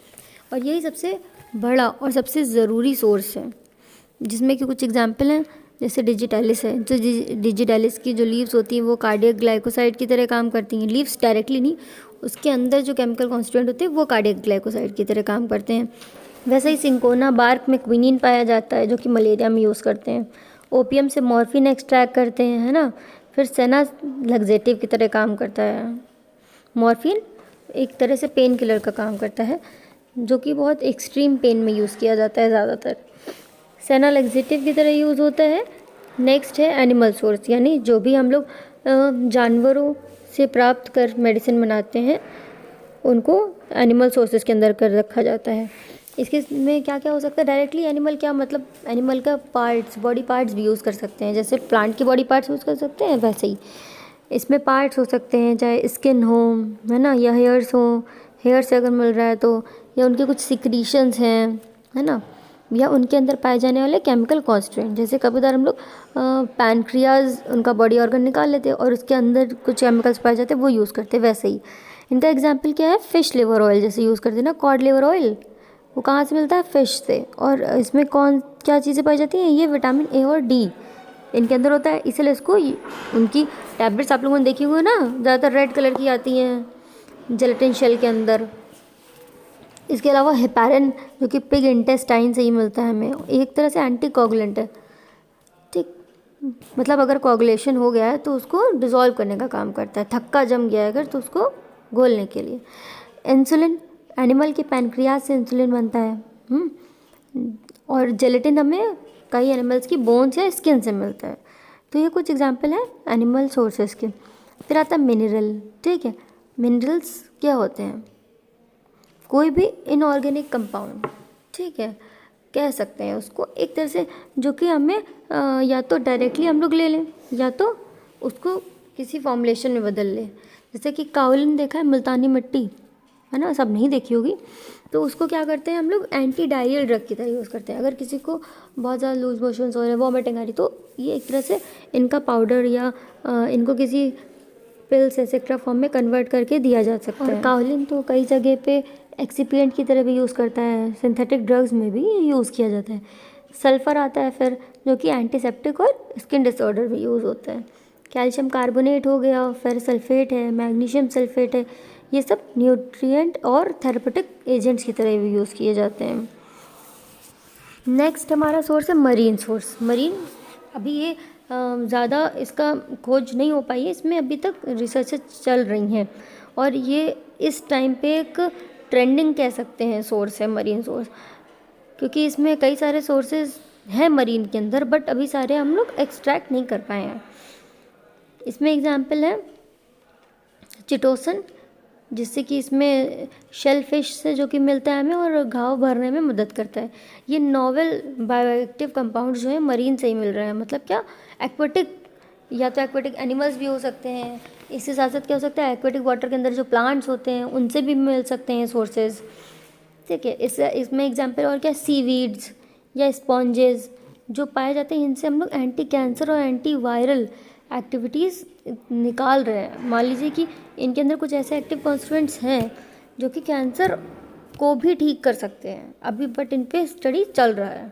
और यही सबसे बड़ा और सबसे ज़रूरी सोर्स है, जिसमें कि कुछ एग्जांपल हैं, जैसे डिजिटैलिस है। जो डिजिटैलिस की जो लीव्स होती हैं वो कार्डियक ग्लाइकोसाइड की तरह काम करती हैं। लीव्स डायरेक्टली नहीं, उसके अंदर जो केमिकल कॉन्स्टिट्यूएंट होते हैं वो कार्डियक ग्लाइकोसाइड की तरह काम करते हैं। वैसे ही सिंकोना बार्क में क्विनीन पाया जाता है, जो कि मलेरिया में यूज़ करते हैं। ओपियम से मॉर्फिन एक्सट्रैक्ट करते हैं, है ना। फिर सेना लग्जेटिव की तरह काम करता है। मॉर्फिन एक तरह से पेन किलर का काम करता है, जो कि बहुत एक्सट्रीम पेन में यूज़ किया जाता है ज़्यादातर। सेना लैक्सेटिव की तरह यूज़ होता है। नेक्स्ट है एनिमल सोर्स, यानी जो भी हम लोग जानवरों से प्राप्त कर मेडिसिन बनाते हैं उनको एनिमल सोर्सेज के अंदर कर रखा जाता है। इसके में क्या क्या हो सकता है डायरेक्टली एनिमल, क्या मतलब एनिमल का पार्ट्स, बॉडी पार्ट्स भी यूज़ कर सकते हैं। जैसे प्लांट की बॉडी पार्ट्स यूज़ कर सकते हैं वैसे ही इसमें पार्ट्स हो सकते हैं, चाहे स्किन हो, है ना, या हेयर्स हो, हेयर से अगर मिल रहा है तो, या उनके कुछ सिक्रीशंस हैं, है ना, या उनके अंदर पाए जाने वाले केमिकल कॉन्स्टिट्यूएंट। जैसे कभी हम लोग पैनक्रियाज उनका बॉडी ऑर्गन निकाल लेते हैं और उसके अंदर कुछ केमिकल्स पाए जाते हैं, वो यूज़ करते हैं। वैसे ही इनका एग्जाम्पल क्या है, फ़िश लिवर ऑयल जैसे यूज़ करते हैं ना, कॉड लिवर ऑयल, वो कहाँ से मिलता है, फ़िश से। और इसमें कौन क्या चीज़ें पाई जाती हैं, ये विटामिन ए और डी इनके अंदर होता है, इसलिए इसको उनकी टैबलेट्स आप लोगों ने देखी हुई ना, ज़्यादातर रेड कलर की आती हैं जेलेटिन शेल के अंदर। इसके अलावा हेपारिन जो कि पिग इंटेस्टाइन से ही मिलता है हमें, एक तरह से एंटी कोगुलेंट है, ठीक, मतलब अगर कोगुलेशन हो गया है तो उसको डिज़ोल्व करने का काम करता है, थक्का जम गया है अगर तो उसको घोलने के लिए। इंसुलिन, एनिमल के पैनक्रियाज से इंसुलिन बनता है। और जेलेटिन हमें कई एनिमल्स की बोन्स या स्किन से मिलता है। तो ये कुछ एग्जांपल है एनिमल सोर्सेज के। फिर आता है मिनरल, ठीक है। मिनरल्स क्या होते हैं, कोई भी इनऑर्गेनिक कंपाउंड, ठीक है, कह सकते हैं उसको एक तरह से, जो कि हमें या तो डायरेक्टली हम लोग ले लें या तो उसको किसी फॉर्मुलेशन में बदल लें। जैसे कि काओलिन देखा है, मुल्तानी मिट्टी, है ना, सब नहीं देखी होगी, तो उसको क्या करते हैं हम लोग एंटी डायरियल ड्रग की तरह यूज़ करते हैं। अगर किसी को बहुत ज़्यादा लूज मोशंस हो रहे हैं, वॉमिटिंग आ रही, तो ये एक तरह से इनका पाउडर या इनको किसी पिल्स एक्सेट्रा फॉर्म में कन्वर्ट करके दिया जा सकता है। काओलिन तो कई जगह पे एक्सिपिएंट की तरह भी यूज़ करता है, सिंथेटिक ड्रग्स में भी यूज़ किया जाता है। सल्फ़र आता है फिर, जो कि एंटीसेप्टिक और स्किन डिसऑर्डर में यूज़ होता है। कैल्शियम कार्बोनेट हो गया, फिर सल्फेट है, मैग्नीशियम सल्फेट है, ये सब न्यूट्रिएंट और थेरेपेटिक एजेंट्स की तरह भी यूज़ किए जाते हैं। नेक्स्ट हमारा सोर्स है मरीन सोर्स। मरीन अभी ये ज़्यादा इसका खोज नहीं हो पाई है, इसमें अभी तक रिसर्चेज चल रही हैं और ये इस टाइम पे एक ट्रेंडिंग कह सकते हैं सोर्स है मरीन सोर्स, क्योंकि इसमें कई सारे सोर्सेज हैं मरीन के अंदर, बट अभी सारे हम लोग एक्सट्रैक्ट नहीं कर पाए हैं। इसमें एग्जांपल है चिटोसन, जिससे कि इसमें शेल फिश से जो कि मिलता है हमें और घाव भरने में मदद करता है। ये नॉवेल बायोएक्टिव कंपाउंड जो है मरीन से ही मिल रहा है, मतलब क्या, एक्वेटिक, या तो एक्वेटिक एनिमल्स भी हो सकते हैं, इसके साथ साथ क्या हो सकता है, एक्वेटिक वाटर के अंदर जो प्लांट्स होते हैं उनसे भी मिल सकते हैं सोर्सेज, ठीक है। इसमें एग्जांपल और क्या, सीवीड्स या स्पॉन्जेस जो पाए जाते हैं, इनसे हम लोग एंटी कैंसर और एंटी वायरल एक्टिविटीज़ निकाल रहे हैं। मान लीजिए कि इनके अंदर कुछ ऐसे एक्टिव कॉन्स्टिट्यूएंट्स हैं जो कि कैंसर को भी ठीक कर सकते हैं अभी, बट इन पे स्टडी चल रहा है,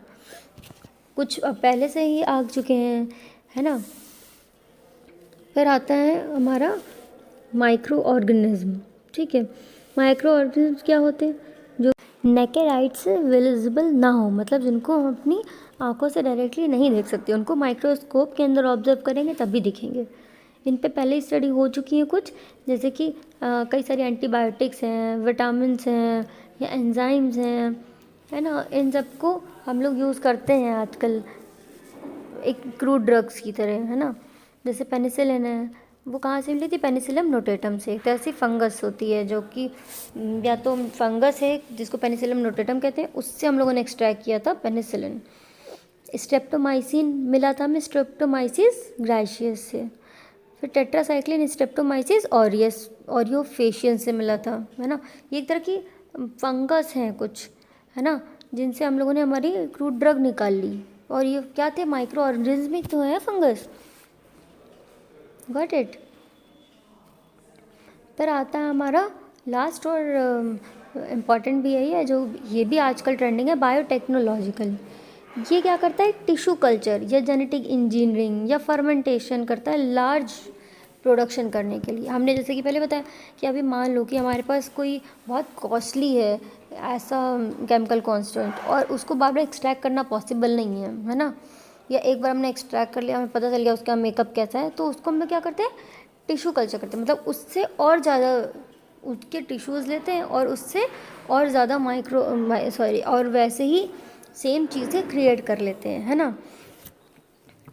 कुछ पहले से ही आ चुके हैं, है ना। फिर आता है हमारा माइक्रो ऑर्गेनिज्म, ठीक है। माइक्रो ऑर्गेनिज्म क्या होते हैं, जो नेकेड आइट से विजिबल ना हो, मतलब जिनको हम अपनी आंखों से डायरेक्टली नहीं देख सकते, उनको माइक्रोस्कोप के अंदर ऑब्जर्व करेंगे तभी दिखेंगे। इन पे पहले ही स्टडी हो चुकी है कुछ, जैसे कि कई सारे एंटीबायोटिक्स हैं, विटामिन्स हैं या एंजाइम्स हैं, है ना, इन सबको हम लोग यूज़ करते हैं आजकल एक क्रूड ड्रग्स की तरह, है ना। जैसे पेनिसिलिन है, वो कहाँ से मिली थी, पेनिसिलियम नोटेटम से, एक तरह से फंगस होती है जो कि या तो फंगस है जिसको पेनिसिलियम नोटेटम कहते हैं, उससे हम लोगों ने एक्सट्रैक्ट किया था पेनिसिलिन। स्ट्रेप्टोमाइसिन मिला था हमें स्ट्रेप्टोमाइसिस ग्राइशियस से। फिर टेट्रासाइक्लिन स्ट्रेप्टोमाइसिस ऑरियस ऑरियोफेशियन से मिला था, है ना। ये एक तरह की फंगस हैं कुछ, है ना, जिनसे हम लोगों ने हमारी क्रूड ड्रग निकाल ली, और ये क्या थे, माइक्रो ऑर्गेनिज्म तो है फंगस, गॉट इट। फिर आता है हमारा लास्ट और इम्पॉर्टेंट भी है जो ये भी आजकल ट्रेंडिंग है, बायोटेक्नोलॉजिकल। ये क्या करता है, टिश्यू कल्चर या जेनेटिक इंजीनियरिंग या फर्मेंटेशन करता है लार्ज प्रोडक्शन करने के लिए। हमने जैसे कि पहले बताया कि अभी मान लो कि हमारे पास कोई बहुत कॉस्टली है ऐसा केमिकल कॉन्स्टेंट और उसको बार बार एक्सट्रैक्ट करना पॉसिबल नहीं है ना, या एक बार हमने एक्सट्रैक्ट कर लिया, हमें पता चल गया उसका मेकअप कैसा है, तो उसको हम लोग क्या करते हैं, टिश्यू कल्चर करते हैं, मतलब उससे और ज़्यादा उसके टिश्यूज़ लेते हैं और उससे और ज़्यादा और वैसे ही सेम चीज़ें क्रिएट कर लेते हैं, है ना।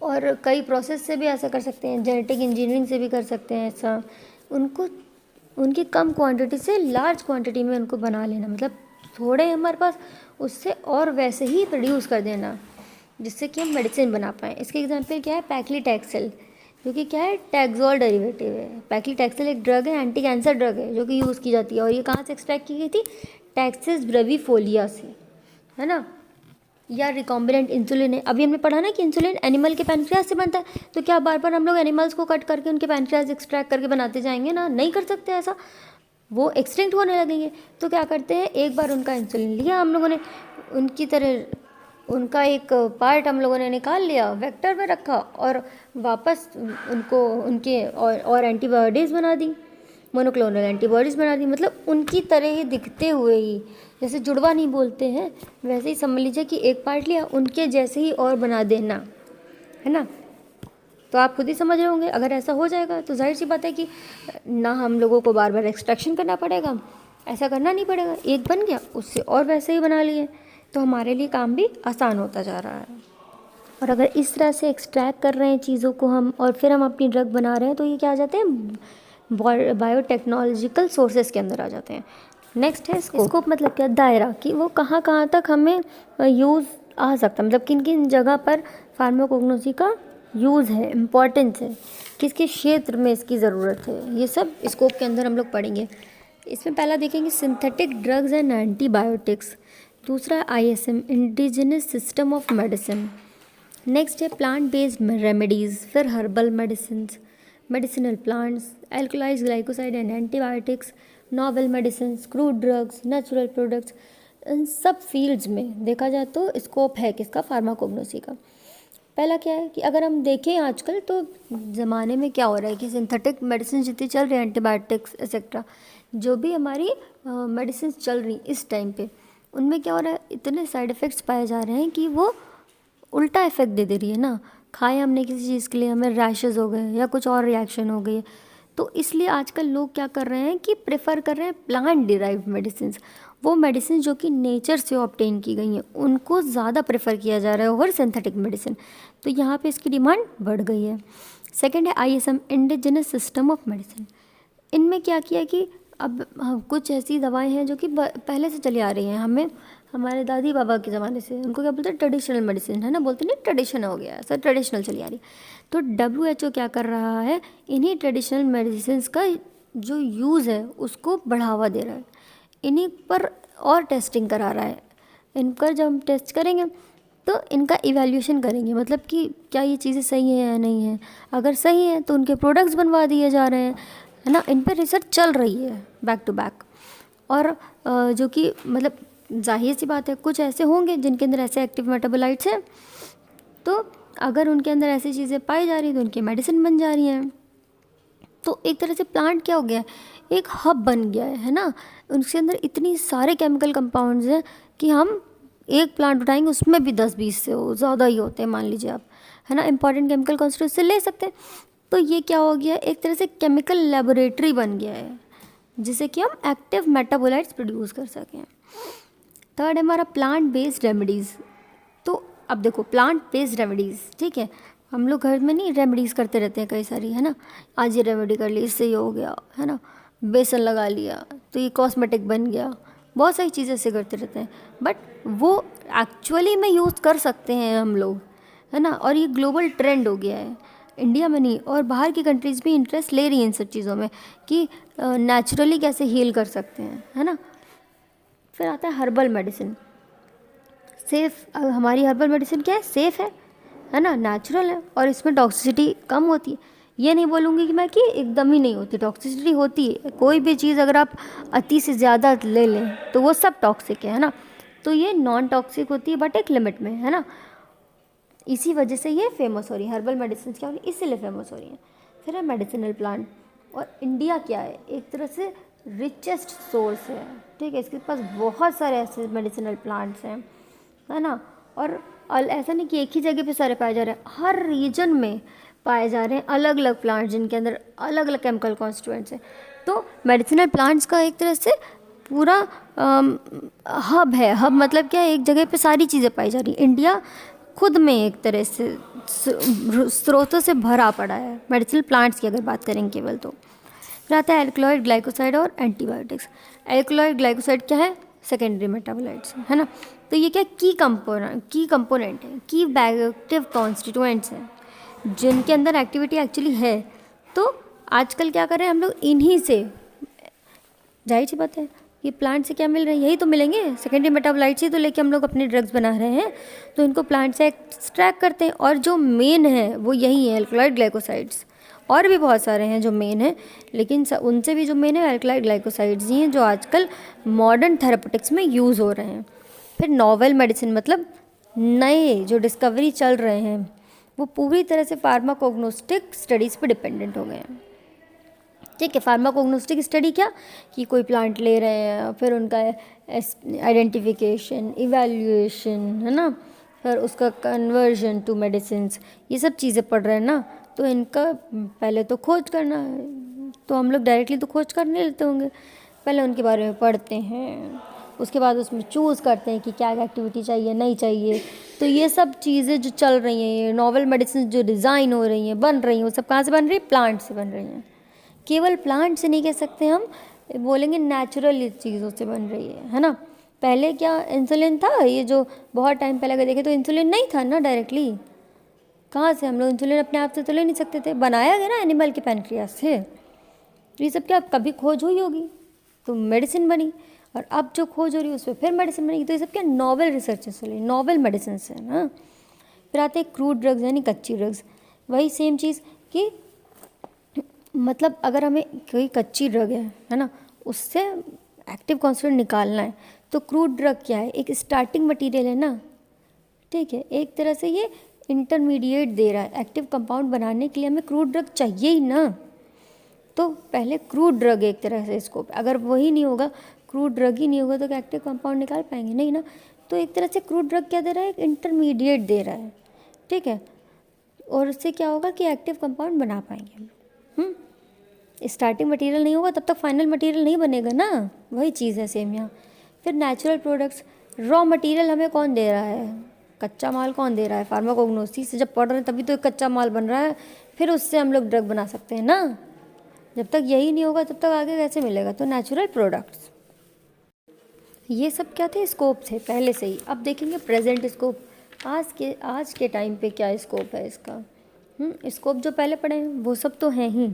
और कई प्रोसेस से भी ऐसा कर सकते हैं, जेनेटिक इंजीनियरिंग से भी कर सकते हैं ऐसा। उनको उनकी कम क्वांटिटी से लार्ज क्वांटिटी में उनको बना लेना, मतलब थोड़े हमारे पास, उससे और वैसे ही प्रोड्यूस कर देना जिससे कि हम मेडिसिन बना पाएँ। इसके एग्जांपल क्या है, पैक्लीटैक्सेल, जो कि क्या है, टैक्सोल डेरिवेटिव है। पैक्लीटैक्सेल एक ड्रग है, एंटी कैंसर ड्रग है, जो कि यूज़ की जाती है। और ये कहाँ से एक्सट्रैक्ट की गई थी, टैक्सिस ब्रेविफोलिया से, है ना। या रिकॉम्बिनेंट इंसुलिन है, अभी हमने पढ़ा ना कि इंसुलिन एनिमल के पैनक्रियाज से बनता है। तो क्या बार बार हम लोग एनिमल्स को कट करके उनके पैनक्रियाज एक्सट्रैक्ट करके बनाते जाएंगे ना, नहीं कर सकते ऐसा, वो एक्सटिंक्ट होने लगेंगे। तो क्या करते हैं, एक बार उनका इंसुलिन लिया हम लोगों ने, उनकी तरह उनका एक पार्ट हम लोगों ने निकाल लिया, वेक्टर में रखा और वापस उनको उनके और एंटीबॉडीज़ बना दी, मोनोक्लोनल एंटीबॉडीज़ बना दी। मतलब उनकी तरह ही दिखते हुए ही, जैसे जुड़वा नहीं बोलते हैं, वैसे ही समझ लीजिए कि एक पार्ट लिया, उनके जैसे ही और बना देना, है ना। तो आप खुद ही समझ रहे होंगे, अगर ऐसा हो जाएगा तो जाहिर सी बात है कि ना हम लोगों को बार बार एक्सट्रैक्शन करना पड़ेगा, ऐसा करना नहीं पड़ेगा, एक बन गया उससे और वैसे ही बना लिए, तो हमारे लिए काम भी आसान होता जा रहा है। और अगर इस तरह से एक्सट्रैक्ट कर रहे हैं चीज़ों को हम, और फिर हम अपनी ड्रग बना रहे हैं, तो ये क्या आ जाते हैं, बायोटेक्नोलॉजिकल सोर्सेज के अंदर आ जाते हैं। नेक्स्ट है स्कोप, मतलब क्या, दायरा, कि वो कहाँ कहाँ तक हमें यूज़ आ सकता है, मतलब किन किन जगह पर फार्माकोग्नोसी का यूज़ है, इम्पॉर्टेंस है, किस किस क्षेत्र में इसकी ज़रूरत है, ये सब स्कोप के अंदर हम लोग पढ़ेंगे। इसमें पहला देखेंगे सिंथेटिक ड्रग्स एंड एंटीबायोटिक्स, दूसरा ISM, indigenous system of medicine. Next है प्लांट बेस्ड रेमेडीज़, फिर herbal medicines, medicinal plants, alkaloids glycoside and antibiotics, novel medicine, crude drugs, natural products. इन सब फील्ड्स में देखा जाए तो स्कोप है किसका, फार्माकोग्नोसी का। पहला क्या है कि अगर हम देखें आजकल तो ज़माने में क्या हो रहा है कि सिंथेटिक मेडिसिन जितनी चल रही है, एंटीबायोटिक्स एक्सेट्रा, जो भी हमारी मेडिसिन चल रही इस टाइम पे, उनमें क्या हो रहा है, इतने साइड इफ़ेक्ट्स पाए जा रहे हैं कि वो उल्टा इफेक्ट दे रही है ना। खाए हमने किसी चीज़ के लिए, हमें रैशेज़ हो गए या कुछ और रिएक्शन हो गई, तो इसलिए आजकल लोग क्या कर रहे हैं कि प्रेफर कर रहे हैं प्लांट डिराइव्ड मेडिसिन, वो मेडिसिन जो कि नेचर से ऑब्टेन की गई हैं, उनको ज़्यादा प्रेफर किया जा रहा है ओवर सिंथेटिक मेडिसिन। तो यहाँ पे इसकी डिमांड बढ़ गई है। सेकेंड है ISM, indigenous system of medicine. इनमें क्या किया कि अब कुछ ऐसी दवाएं हैं जो कि पहले से चली आ रही हैं, हमें हमारे दादी बाबा के ज़माने से, उनको क्या बोलते हैं, ट्रेडिशनल मेडिसिन, है ना, बोलते नहीं, ट्रेडिशन हो गया, ऐसा ट्रेडिशनल चली आ रही। तो WHO क्या कर रहा है, इन्हीं ट्रेडिशनल मेडिसिन का जो यूज़ है उसको बढ़ावा दे रहा है, इन्हीं पर और टेस्टिंग करा रहा है। इन पर जब हम टेस्ट करेंगे तो इनका इवैल्यूएशन करेंगे, मतलब कि क्या ये चीज़ें सही है या नहीं है। अगर सही है तो उनके प्रोडक्ट्स बनवा दिए जा रहे हैं, है ना, इन पर रिसर्च चल रही है बैक टू बैक। और जो कि मतलब जाहिर सी बात है, कुछ ऐसे होंगे जिनके अंदर ऐसे एक्टिव मेटाबोलाइट्स हैं, तो अगर उनके अंदर ऐसी चीज़ें पाई जा रही हैं तो उनकी मेडिसिन बन जा रही हैं। तो एक तरह से प्लांट क्या हो गया है, एक हब बन गया है ना। उसके अंदर इतनी सारे केमिकल कंपाउंड्स हैं कि हम एक प्लांट उठाएंगे उसमें भी 10-20 से हो ज़्यादा ही होते हैं, मान लीजिए आप, है ना, इंपॉर्टेंट केमिकल कॉन्स्टिट्यूएंट्स से ले सकते हैं। तो ये क्या हो गया, एक तरह से केमिकल लेबोरेटरी बन गया है, जिससे कि हम एक्टिव मेटाबोलाइट्स प्रोड्यूस कर सकें। थर्ड है हमारा प्लांट बेस्ड रेमेडीज़। तो अब देखो, प्लांट बेस्ड रेमेडीज़, ठीक है, हम लोग घर में नहीं रेमेडीज़ करते रहते हैं कई सारी, है ना, आज ये रेमेडी कर ली, इससे ये हो गया, है ना, बेसन लगा लिया तो ये कॉस्मेटिक बन गया, बहुत सारी चीज़ें ऐसे करते रहते हैं, बट वो एक्चुअली में यूज़ कर सकते हैं हम लोग, है ना। और ये ग्लोबल ट्रेंड हो गया है, इंडिया में नहीं और बाहर की कंट्रीज़ भी इंटरेस्ट ले रही हैं इन सब चीज़ों में कि नेचुरली कैसे हील कर सकते हैं, है ना। फिर आता है हर्बल मेडिसिन। सेफ़, हमारी हर्बल मेडिसिन क्या है, सेफ़ है ना, नेचुरल है और इसमें टॉक्सिसिटी कम होती है। ये नहीं बोलूँगी कि मैं कि एकदम ही नहीं होती, टॉक्सिसिटी होती है। कोई भी चीज़ अगर आप अति से ज़्यादा ले लें तो वो सब टॉक्सिक है ना। तो ये नॉन टॉक्सिक होती है बट एक लिमिट में, है ना। इसी वजह से ये फेमस हो रही है, हर्बल मेडिसिन क्या हो रही है, इसीलिए फेमस हो रही है। फिर है मेडिसिनल प्लांट, और इंडिया क्या है, एक तरह से रिचेस्ट सोर्स है, ठीक है, इसके पास बहुत सारे ऐसे मेडिसिनल प्लांट्स हैं, है ना। और ऐसा नहीं कि एक ही जगह पे सारे पाए जा रहे हैं, हर रीजन में पाए जा रहे हैं अलग अलग प्लांट्स जिनके अंदर अलग अलग केमिकल कॉन्स्टिट्यूएंट्स हैं। तो मेडिसिनल प्लांट्स का एक तरह से पूरा हब है। हब मतलब क्या है, एक जगह पे सारी चीज़ें पाई जा रही है। इंडिया खुद में एक तरह से स्रोतों से भरा पड़ा है मेडिसिनल प्लांट्स की अगर बात करें केवल तो। फिर आता है एल्कलॉइड ग्लाइकोसाइड और एंटीबायोटिक्स। एल्कलॉइड ग्लाइकोसाइड क्या है, सेकेंडरी मेटाबोलाइट्स है ना। तो ये क्या की कंपोनेंट है, की बायोएक्टिव कॉन्स्टिट्यूएंट्स हैं जिनके अंदर एक्टिविटी एक्चुअली है। तो आजकल क्या कर रहे हैं हम लोग, इन्हीं से, जाहिर सी बात है ये प्लांट से क्या मिल रहा है, यही तो मिलेंगे, सेकेंडरी मेटाबोलाइट्स ही तो लेके हम लोग अपने ड्रग्स बना रहे हैं। तो इनको प्लांट से एक्सट्रैक्ट करते हैं और जो मेन है वो यही है एल्कलॉइड ग्लाइकोसाइड्स। और भी बहुत सारे हैं जो मेन है, लेकिन उनसे भी जो मेन है एल्कलॉइड ग्लाइकोसाइड्स ही हैं जो आजकल मॉडर्न थेरापेटिक्स में यूज़ हो रहे हैं। फिर नॉवेल मेडिसिन मतलब नए जो डिस्कवरी चल रहे हैं वो पूरी तरह से फार्माकोग्नोस्टिक स्टडीज़ पे डिपेंडेंट हो गए हैं। ठीक है, फार्माकोग्नोस्टिक स्टडी क्या, कि कोई प्लांट ले रहे हैं, फिर उनका आइडेंटिफिकेशन, इवैल्यूएशन है ना, फिर उसका कन्वर्जन टू मेडिसिन्स, ये सब चीज़ें पढ़ रहे हैं ना। तो इनका पहले तो खोज करना है, तो हम लोग डायरेक्टली तो खोज कर नहीं लेते होंगे, पहले उनके बारे में पढ़ते हैं, उसके बाद उसमें चूज़ करते हैं कि क्या एक्टिविटी चाहिए नहीं चाहिए। तो ये सब चीज़ें जो चल रही हैं, ये नॉवल मेडिसिन जो डिज़ाइन हो रही हैं, बन रही हैं, वो सब कहाँ से बन रही है, प्लांट से बन रही हैं। केवल प्लांट से नहीं कह सकते हम, बोलेंगे नेचुरल चीज़ों से बन रही है ना। पहले क्या इंसुलिन था, ये जो बहुत टाइम पहले अगर देखें तो इंसुलिन नहीं था ना डायरेक्टली, कहाँ से हम लोग इंसुलिन अपने आप से तो ले नहीं सकते थे, बनाया गया ना एनिमल के पैनक्रियास से। तो ये सब क्या कभी खोज हुई होगी तो मेडिसिन बनी, और अब जो खोज हो रही है उस पर फिर मेडिसिन बनेगी। तो ये सब क्या नॉवल रिसर्च से, नॉवल मेडिसिन से ना। फिर आते हैं क्रूड ड्रग्स यानी कच्ची ड्रग्स। वही सेम चीज़ कि मतलब अगर हमें कोई कच्ची ड्रग है ना, उससे एक्टिव कॉन्स्टिट्यूएंट निकालना है, तो क्रूड ड्रग क्या है, एक स्टार्टिंग मटेरियल है ना। ठीक है, एक तरह से ये इंटरमीडिएट दे रहा है, एक्टिव कंपाउंड बनाने के लिए हमें क्रूड ड्रग चाहिए ही ना। तो पहले क्रूड ड्रग एक तरह से स्कोप, अगर वही नहीं होगा, क्रूड ड्रग ही नहीं होगा तो क्या एक्टिव कंपाउंड निकाल पाएंगे, नहीं ना। तो एक तरह से क्रूड ड्रग क्या दे रहा है, एक इंटरमीडिएट दे रहा है। ठीक है, और उससे क्या होगा कि एक्टिव कंपाउंड बना पाएंगे हम लोग। स्टार्टिंग मटेरियल नहीं होगा तब तक फाइनल मटेरियल नहीं बनेगा ना, वही चीज़ है सेम यहाँ। फिर नेचुरल प्रोडक्ट्स, रॉ मटेरियल हमें कौन दे रहा है, कच्चा माल कौन दे रहा है, फार्माकोग्नोसिस से जब पढ़ रहे हैं तभी तो कच्चा माल बन रहा है, फिर उससे हम लोग ड्रग बना सकते हैं ना। जब तक यही नहीं होगा तब तक आगे कैसे मिलेगा। तो नेचुरल प्रोडक्ट्स, ये सब क्या थे, स्कोप थे पहले से ही। अब देखेंगे प्रेजेंट स्कोप, आज के टाइम पे क्या स्कोप है इसका। स्कोप जो पहले पढ़े हैं वो सब तो हैं ही,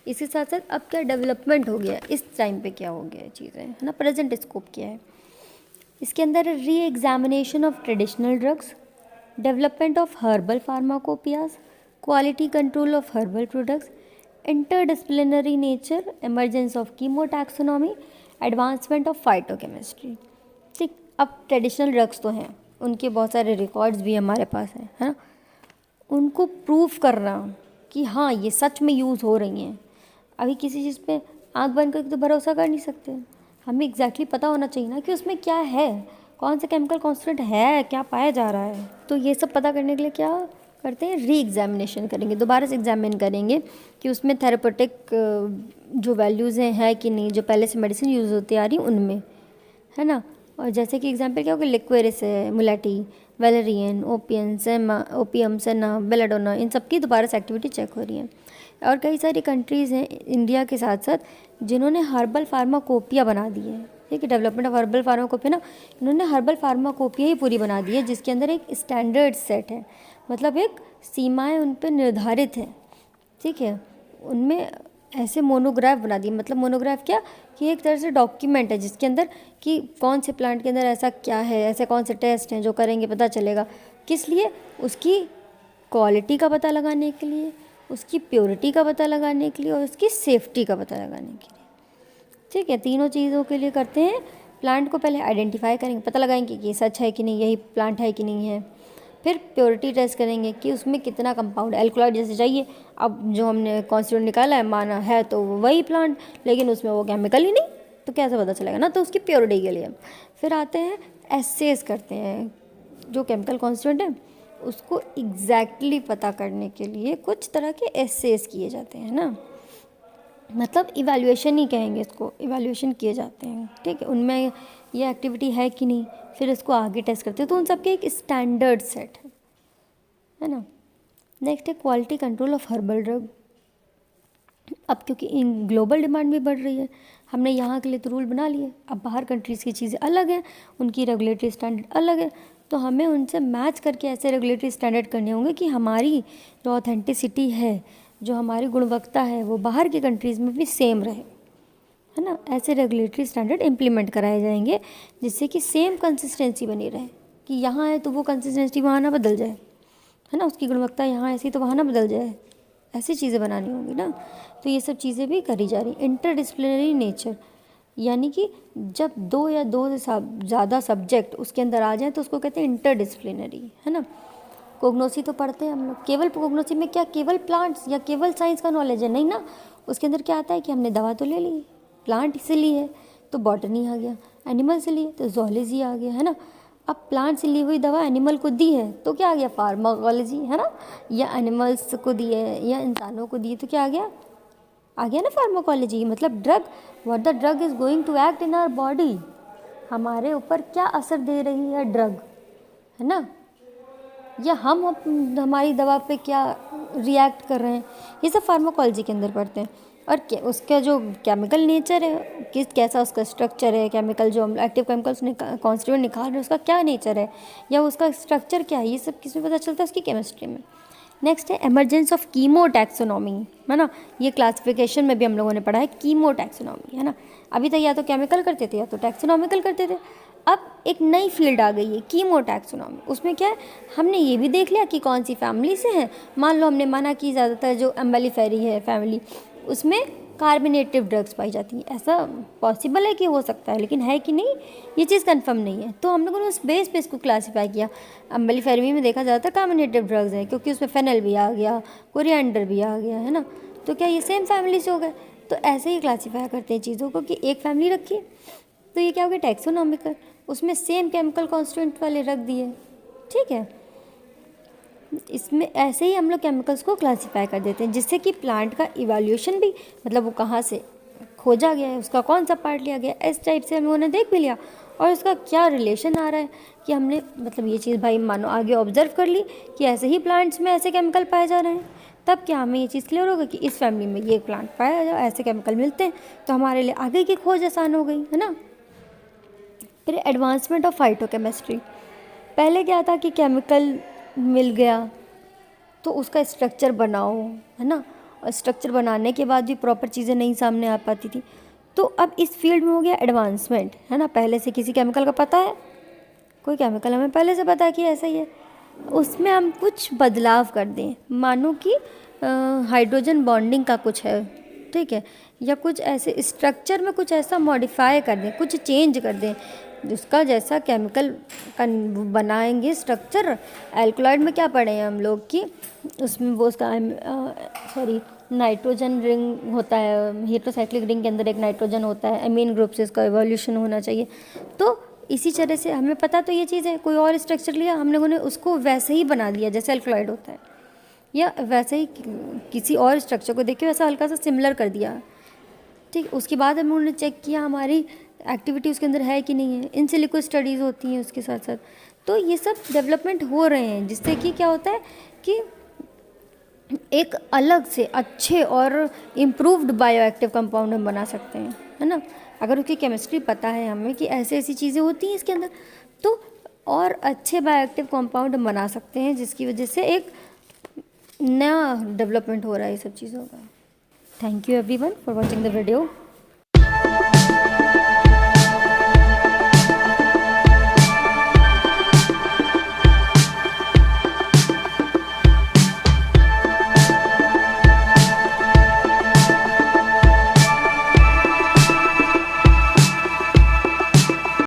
इसके साथ साथ अब क्या डेवलपमेंट हो गया, इस टाइम पे क्या हो गया चीज़ें है ना। प्रेजेंट स्कोप क्या है, इसके अंदर re examination of traditional drugs, development of herbal pharmacopoeias, quality control of herbal products, interdisciplinary nature, emergence of कीमोटैक्सोनॉमी, advancement of phytochemistry. ठीक, अब ट्रेडिशनल ड्रग्स तो हैं, उनके बहुत सारे रिकॉर्ड्स भी हमारे पास हैं, है ना। उनको प्रूफ करना कि हाँ ये सच में यूज़ हो रही हैं। अभी किसी चीज़ पे आंख बंद करके तो भरोसा कर नहीं सकते, हमें एग्जैक्टली पता होना चाहिए ना कि उसमें क्या है, कौन सा केमिकल कॉन्स्टिट्यूएंट है, क्या पाया जा रहा है। तो ये सब पता करने के लिए क्या करते हैं, री एग्जामिनेशन करेंगे, दोबारा से एग्जामिन करेंगे कि उसमें थेरेपेटिक जो वैल्यूज़ हैं है कि नहीं, जो पहले से मेडिसिन यूज़ होती आ रही उनमें, है ना। और जैसे कि एग्जाम्पल क्या होगा, लिक्वेरिस है, मुलेटी, वेलेरियन, ओपियम, सेना, बेलाडोना, इन सब की दोबारा से एक्टिविटी चेक हो रही है। और कई सारी कंट्रीज़ हैं इंडिया के साथ साथ जिन्होंने हर्बल फार्माकोपिया बना दी है। ठीक है, डेवलपमेंट ऑफ हर्बल फार्माकोपिया ना, इन्होंने हर्बल फार्माकोपिया ही पूरी बना दी है, जिसके अंदर एक स्टैंडर्ड सेट है, मतलब एक सीमाएं उन पर निर्धारित हैं। ठीक है, उनमें ऐसे मोनोग्राफ बना दिए, मतलब मोनोग्राफ क्या कि एक तरह से डॉक्यूमेंट है जिसके अंदर कि कौन से प्लांट के अंदर ऐसा क्या है, ऐसे कौन से टेस्ट हैं जो करेंगे पता चलेगा। किस लिए, उसकी क्वालिटी का पता लगाने के लिए, उसकी प्योरिटी का पता लगाने के लिए और उसकी सेफ्टी का पता लगाने के लिए। ठीक है, तीनों चीज़ों के लिए करते हैं। प्लांट को पहले आइडेंटिफाई करेंगे, पता लगाएंगे कि सच है कि नहीं, यही प्लांट है कि नहीं है। फिर प्योरिटी टेस्ट करेंगे कि उसमें कितना कंपाउंड, एल्कलॉइड जैसे चाहिए, अब जो हमने कॉन्स्टिट्यूएंट निकाला है माना है तो वही प्लांट, लेकिन उसमें वो केमिकल ही नहीं, तो कैसे पता चलेगा ना। तो उसकी प्योरिटी के लिए फिर आते हैं एसेस करते हैं, जो केमिकल कॉन्स्टिट्यूएंट है उसको एग्जैक्टली पता करने के लिए कुछ तरह के एसेस किए जाते हैं ना। मतलब इवैल्यूएशन ही कहेंगे इसको, इवैल्यूएशन किए जाते हैं, ठीक है। उनमें ये एक्टिविटी है कि नहीं, फिर इसको आगे टेस्ट करते हैं। तो उन सबके एक स्टैंडर्ड सेट है ना। नेक्स्ट है quality control of herbal drug. अब क्योंकि इन ग्लोबल डिमांड भी बढ़ रही है, हमने यहाँ के लिए तो रूल बना लिए, अब बाहर कंट्रीज़ की चीज़ें अलग हैं, उनकी रेगुलेटरी स्टैंडर्ड अलग है, तो हमें उनसे मैच करके ऐसे रेगुलेटरी स्टैंडर्ड करने होंगे कि हमारी जो ऑथेंटिसिटी है, जो हमारी गुणवत्ता है, वो बाहर की कंट्रीज़ में भी सेम रहे, है ना। ऐसे रेगुलेटरी स्टैंडर्ड इम्प्लीमेंट कराए जाएंगे जिससे कि सेम कंसिस्टेंसी बनी रहे, कि यहाँ है तो वो कंसिस्टेंसी वहाँ ना बदल जाए, है ना। उसकी गुणवत्ता यहाँ ऐसी तो वहाँ ना बदल जाए, ऐसी चीज़ें बनानी होंगी ना। तो ये सब चीज़ें भी करी जा रही। इंटरडिसिप्लिनरी नेचर, यानी कि जब दो या दो से ज़्यादा सब्जेक्ट उसके अंदर आ जाएँ तो उसको कहते हैं इंटरडिसिप्लिनरी, है ना। कोग्नोसी तो पढ़ते हैं हम लोग, केवल कोग्नोसी में क्या केवल प्लांट्स या केवल साइंस का नॉलेज है, नहीं ना। उसके अंदर क्या आता है कि हमने दवा तो ले ली, प्लांट से ली है तो बॉटनी आ गया, एनिमल से लिए तो जूलॉजी आ गया, है ना। अब प्लांट से ली हुई दवा एनिमल को दी है तो क्या आ गया, फार्माकोलॉजी, है ना। या एनिमल्स को दी है या इंसानों को दी है तो क्या आ गया ना फार्माकोलॉजी। मतलब drug, what the drug is going to act in our body, हमारे ऊपर क्या असर दे रही है ड्रग, है ना। या हम हमारी दवा पे क्या रिएक्ट कर रहे हैं, ये सब फार्माकोलॉजी के अंदर पढ़ते हैं। और उसका जो केमिकल नेचर है, कैसा उसका स्ट्रक्चर है, केमिकल जो हम एक्टिव केमिकल्स कॉन्स्टिट्यूएंट निकाल रहे हैं उसका क्या नेचर है या उसका स्ट्रक्चर क्या है, ये सब किस में पता चलता है, उसकी केमिस्ट्री में। नेक्स्ट है एमरजेंस ऑफ कीमोटैक्सोनॉमी, है ना। ये क्लासिफिकेशन में भी हम लोगों ने पढ़ा है, कीमोटैक्सोनॉमी, है ना। अभी तक या तो केमिकल करते थे या तो टैक्सोनॉमिकल करते थे। अब एक नई फील्ड आ गई है कीमोटैक्सोनॉमी। उसमें क्या है, हमने ये भी देख लिया कि कौन सी फैमिली से है। मान लो हमने माना कि ज़्यादातर जो एम्बेलिफेरी है फैमिली, उसमें कार्बोनेटिव ड्रग्स पाई जाती हैं। ऐसा पॉसिबल है कि हो सकता है, लेकिन है कि नहीं ये चीज़ कंफर्म नहीं है। तो हम लोगों ने उस बेस पे इसको क्लासीफाई किया। एम्बेलिफेरी में देखा ज़्यादातर कार्बोनेटिव ड्रग्स है, क्योंकि उसमें फेनल भी आ गया, कोरिएंडर भी आ गया, है ना। तो क्या ये सेम फैमिली से हो गए। तो ऐसे ही क्लासीफाई करते हैं चीज़ों को कि एक फैमिली रखी तो ये क्या हो गया, टैक्सोनॉमिकल, उसमें सेम केमिकल कॉन्स्टिट्यूएंट वाले रख दिए, ठीक है। इसमें ऐसे ही हम लोग केमिकल्स को क्लासीफाई कर देते हैं, जिससे कि प्लांट का इवैल्यूएशन भी, मतलब वो कहाँ से खोजा गया है, उसका कौन सा पार्ट लिया गया, इस टाइप से हम लोगों ने देख भी लिया। और उसका क्या रिलेशन आ रहा है कि हमने, मतलब ये चीज़ भाई मानो आगे ऑब्जर्व कर ली कि ऐसे ही प्लांट्स में ऐसे केमिकल पाए जा रहे हैं, तब क्या हमें ये चीज़ क्लियर होगा कि इस फैमिली में ये प्लांट पाया जा, ऐसे केमिकल मिलते हैं, तो हमारे लिए आगे की खोज आसान हो गई, है ना। फिर एडवांसमेंट ऑफ फाइटोकेमिस्ट्री। पहले क्या था कि केमिकल मिल गया तो उसका स्ट्रक्चर बनाओ, है ना। और स्ट्रक्चर बनाने के बाद भी प्रॉपर चीज़ें नहीं सामने आ पाती थी। तो अब इस फील्ड में हो गया एडवांसमेंट, है ना। पहले से किसी केमिकल का पता है, कोई केमिकल हमें पहले से पता है कि ऐसा ही है, उसमें हम कुछ बदलाव कर दें। मानो कि हाइड्रोजन बॉन्डिंग का कुछ है, ठीक है, या कुछ ऐसे स्ट्रक्चर में कुछ ऐसा मॉडिफाई कर दें, कुछ चेंज कर दें, जिसका जैसा केमिकल बनाएंगे स्ट्रक्चर। एल्कलॉइड में क्या पढ़े हैं हम लोग कि उसमें वो उसका नाइट्रोजन रिंग होता है, हेटेरोसाइक्लिक रिंग के अंदर एक नाइट्रोजन होता है, अमीन ग्रुप से इसका एवोल्यूशन होना चाहिए। तो इसी तरह से हमें पता तो ये चीज़ है, कोई और स्ट्रक्चर लिया हम लोगों ने, उसको वैसे ही बना दिया जैसे एल्कलॉइड होता है, या वैसे ही किसी और स्ट्रक्चर को देख के वैसा हल्का सा सिमिलर कर दिया, ठीक। उसके बाद हम उन्होंने चेक किया हमारी एक्टिविटी उसके अंदर है कि नहीं है। इन सिलिको स्टडीज़ होती हैं उसके साथ साथ। तो ये सब डेवलपमेंट हो रहे हैं, जिससे कि क्या होता है कि एक अलग से अच्छे और इम्प्रूव्ड बायोएक्टिव कंपाउंड हम बना सकते हैं, है ना। अगर उसकी केमिस्ट्री पता है हमें कि ऐसे ऐसी चीज़ें होती हैं इसके अंदर, तो और अच्छे बायोएक्टिव कंपाउंड हम बना सकते हैं, जिसकी वजह से एक नया डेवलपमेंट हो रहा है ये सब चीज़ों का। Thank you everyone for watching the video.